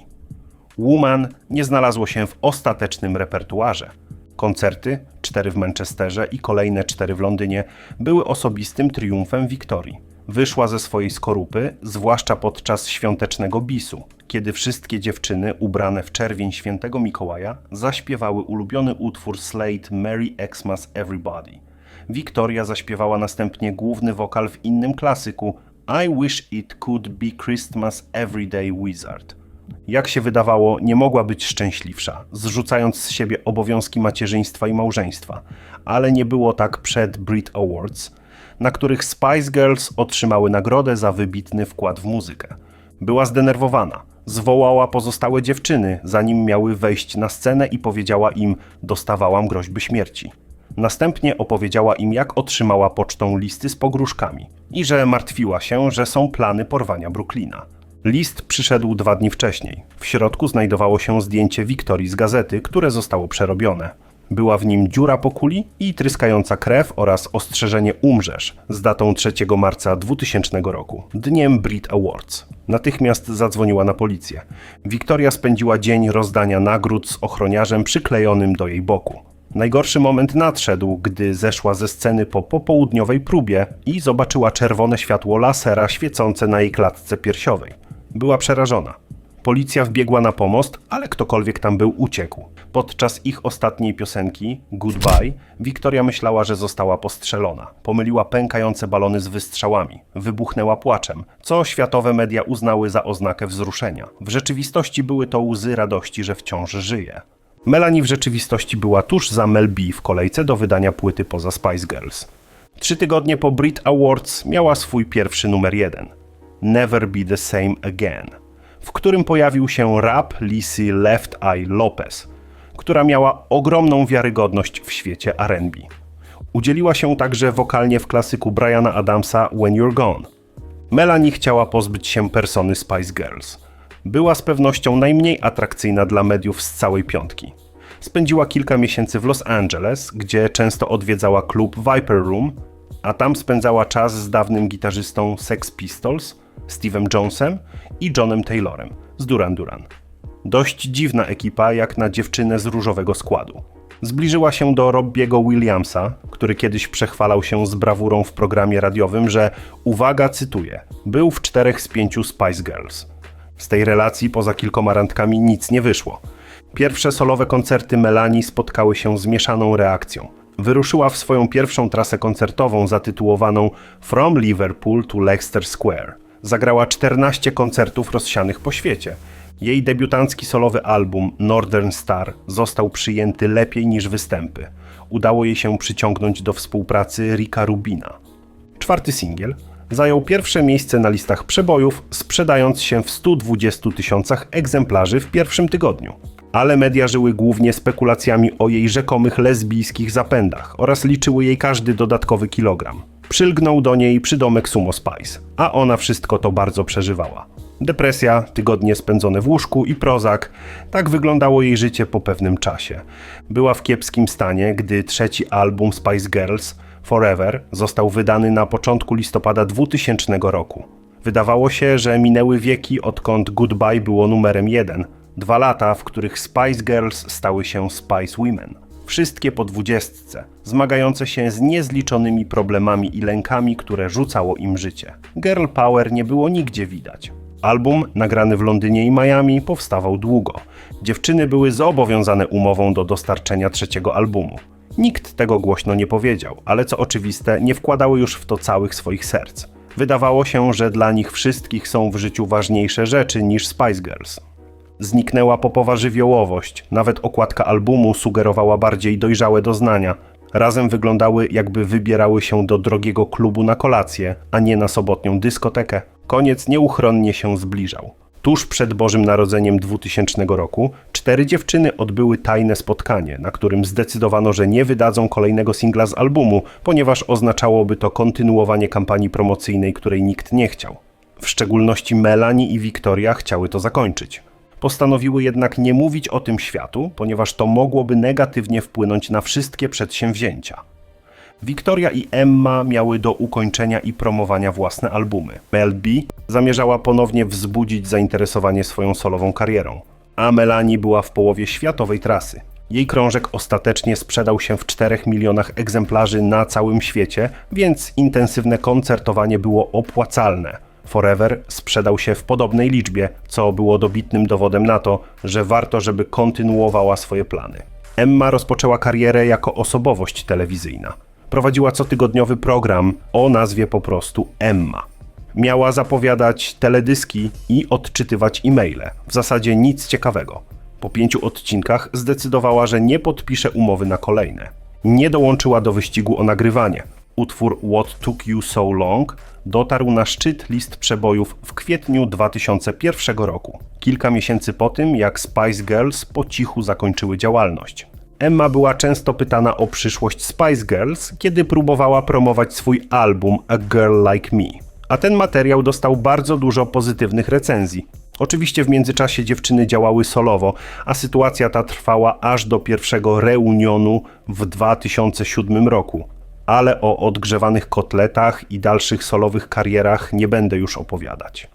Woman nie znalazło się w ostatecznym repertuarze. Koncerty, 4 w Manchesterze i kolejne 4 w Londynie, były osobistym triumfem Wiktorii. Wyszła ze swojej skorupy, zwłaszcza podczas świątecznego bisu, kiedy wszystkie dziewczyny ubrane w czerwień świętego Mikołaja zaśpiewały ulubiony utwór Slade Merry Xmas Everybody. Wiktoria zaśpiewała następnie główny wokal w innym klasyku I Wish It Could Be Christmas Everyday Wizard. Jak się wydawało, nie mogła być szczęśliwsza, zrzucając z siebie obowiązki macierzyństwa i małżeństwa, ale nie było tak przed Brit Awards, na których Spice Girls otrzymały nagrodę za wybitny wkład w muzykę. Była zdenerwowana, zwołała pozostałe dziewczyny, zanim miały wejść na scenę i powiedziała im: dostawałam groźby śmierci. Następnie opowiedziała im, jak otrzymała pocztą listy z pogróżkami i że martwiła się, że są plany porwania Brooklyna. List przyszedł 2 dni wcześniej. W środku znajdowało się zdjęcie Wiktorii z gazety, które zostało przerobione. Była w nim dziura po kuli i tryskająca krew oraz ostrzeżenie umrzesz z datą 3 marca 2000 roku, dniem Brit Awards. Natychmiast zadzwoniła na policję. Wiktoria spędziła dzień rozdania nagród z ochroniarzem przyklejonym do jej boku. Najgorszy moment nadszedł, gdy zeszła ze sceny po popołudniowej próbie i zobaczyła czerwone światło lasera świecące na jej klatce piersiowej. Była przerażona. Policja wbiegła na pomost, ale ktokolwiek tam był, uciekł. Podczas ich ostatniej piosenki, Goodbye, Wiktoria myślała, że została postrzelona. Pomyliła pękające balony z wystrzałami. Wybuchnęła płaczem, co światowe media uznały za oznakę wzruszenia. W rzeczywistości były to łzy radości, że wciąż żyje. Melanie w rzeczywistości była tuż za Mel B w kolejce do wydania płyty poza Spice Girls. 3 tygodnie po Brit Awards miała swój pierwszy numer 1. Never Be The Same Again, w którym pojawił się rap Lizzy Left Eye Lopez, która miała ogromną wiarygodność w świecie R&B. Udzieliła się także wokalnie w klasyku Briana Adamsa When You're Gone. Melanie chciała pozbyć się persony Spice Girls. Była z pewnością najmniej atrakcyjna dla mediów z całej piątki. Spędziła kilka miesięcy w Los Angeles, gdzie często odwiedzała klub Viper Room, a tam spędzała czas z dawnym gitarzystą Sex Pistols, Steve'em Jonesem i Johnem Taylorem z Duran Duran. Dość dziwna ekipa jak na dziewczynę z różowego składu. Zbliżyła się do Robbiego Williamsa, który kiedyś przechwalał się z brawurą w programie radiowym, że, uwaga, cytuję, był w 4 z 5 Spice Girls. Z tej relacji poza kilkoma randkami nic nie wyszło. Pierwsze solowe koncerty Melanie spotkały się z mieszaną reakcją. Wyruszyła w swoją pierwszą trasę koncertową zatytułowaną From Liverpool to Leicester Square. Zagrała 14 koncertów rozsianych po świecie. Jej debiutancki solowy album Northern Star został przyjęty lepiej niż występy. Udało jej się przyciągnąć do współpracy Ricka Rubina. 4. singiel zajął pierwsze miejsce na listach przebojów, sprzedając się w 120 000 egzemplarzy w pierwszym tygodniu. Ale media żyły głównie spekulacjami o jej rzekomych lesbijskich zapędach oraz liczyły jej każdy dodatkowy kilogram. Przylgnął do niej przydomek Sumo Spice, a ona wszystko to bardzo przeżywała. Depresja, tygodnie spędzone w łóżku i prozak. Tak wyglądało jej życie po pewnym czasie. Była w kiepskim stanie, gdy 3. album Spice Girls, Forever, został wydany na początku listopada 2000 roku. Wydawało się, że minęły wieki, odkąd Goodbye było numerem 1. 2 lata, w których Spice Girls stały się Spice Women. Wszystkie po 20, zmagające się z niezliczonymi problemami i lękami, które rzucało im życie. Girl Power nie było nigdzie widać. Album, nagrany w Londynie i Miami, powstawał długo. Dziewczyny były zobowiązane umową do dostarczenia 3. albumu. Nikt tego głośno nie powiedział, ale co oczywiste, nie wkładały już w to całych swoich serc. Wydawało się, że dla nich wszystkich są w życiu ważniejsze rzeczy niż Spice Girls. Zniknęła popowa żywiołowość, nawet okładka albumu sugerowała bardziej dojrzałe doznania. Razem wyglądały, jakby wybierały się do drogiego klubu na kolację, a nie na sobotnią dyskotekę. Koniec nieuchronnie się zbliżał. Tuż przed Bożym Narodzeniem 2000 roku 4 dziewczyny odbyły tajne spotkanie, na którym zdecydowano, że nie wydadzą kolejnego singla z albumu, ponieważ oznaczałoby to kontynuowanie kampanii promocyjnej, której nikt nie chciał. W szczególności Melanie i Victoria chciały to zakończyć. Postanowiły jednak nie mówić o tym światu, ponieważ to mogłoby negatywnie wpłynąć na wszystkie przedsięwzięcia. Victoria i Emma miały do ukończenia i promowania własne albumy. Mel B zamierzała ponownie wzbudzić zainteresowanie swoją solową karierą, a Melanie była w połowie światowej trasy. Jej krążek ostatecznie sprzedał się w 4 milionach egzemplarzy na całym świecie, więc intensywne koncertowanie było opłacalne. Forever sprzedał się w podobnej liczbie, co było dobitnym dowodem na to, że warto, żeby kontynuowała swoje plany. Emma rozpoczęła karierę jako osobowość telewizyjna. Prowadziła cotygodniowy program o nazwie po prostu Emma. Miała zapowiadać teledyski i odczytywać e-maile. W zasadzie nic ciekawego. Po 5 odcinkach zdecydowała, że nie podpisze umowy na kolejne. Nie dołączyła do wyścigu o nagrywanie. Utwór What Took You So Long dotarł na szczyt list przebojów w kwietniu 2001 roku. Kilka miesięcy po tym, jak Spice Girls po cichu zakończyły działalność. Emma była często pytana o przyszłość Spice Girls, kiedy próbowała promować swój album A Girl Like Me. A ten materiał dostał bardzo dużo pozytywnych recenzji. Oczywiście w międzyczasie dziewczyny działały solowo, a sytuacja ta trwała aż do pierwszego reunionu w 2007 roku. Ale o odgrzewanych kotletach i dalszych solowych karierach nie będę już opowiadać.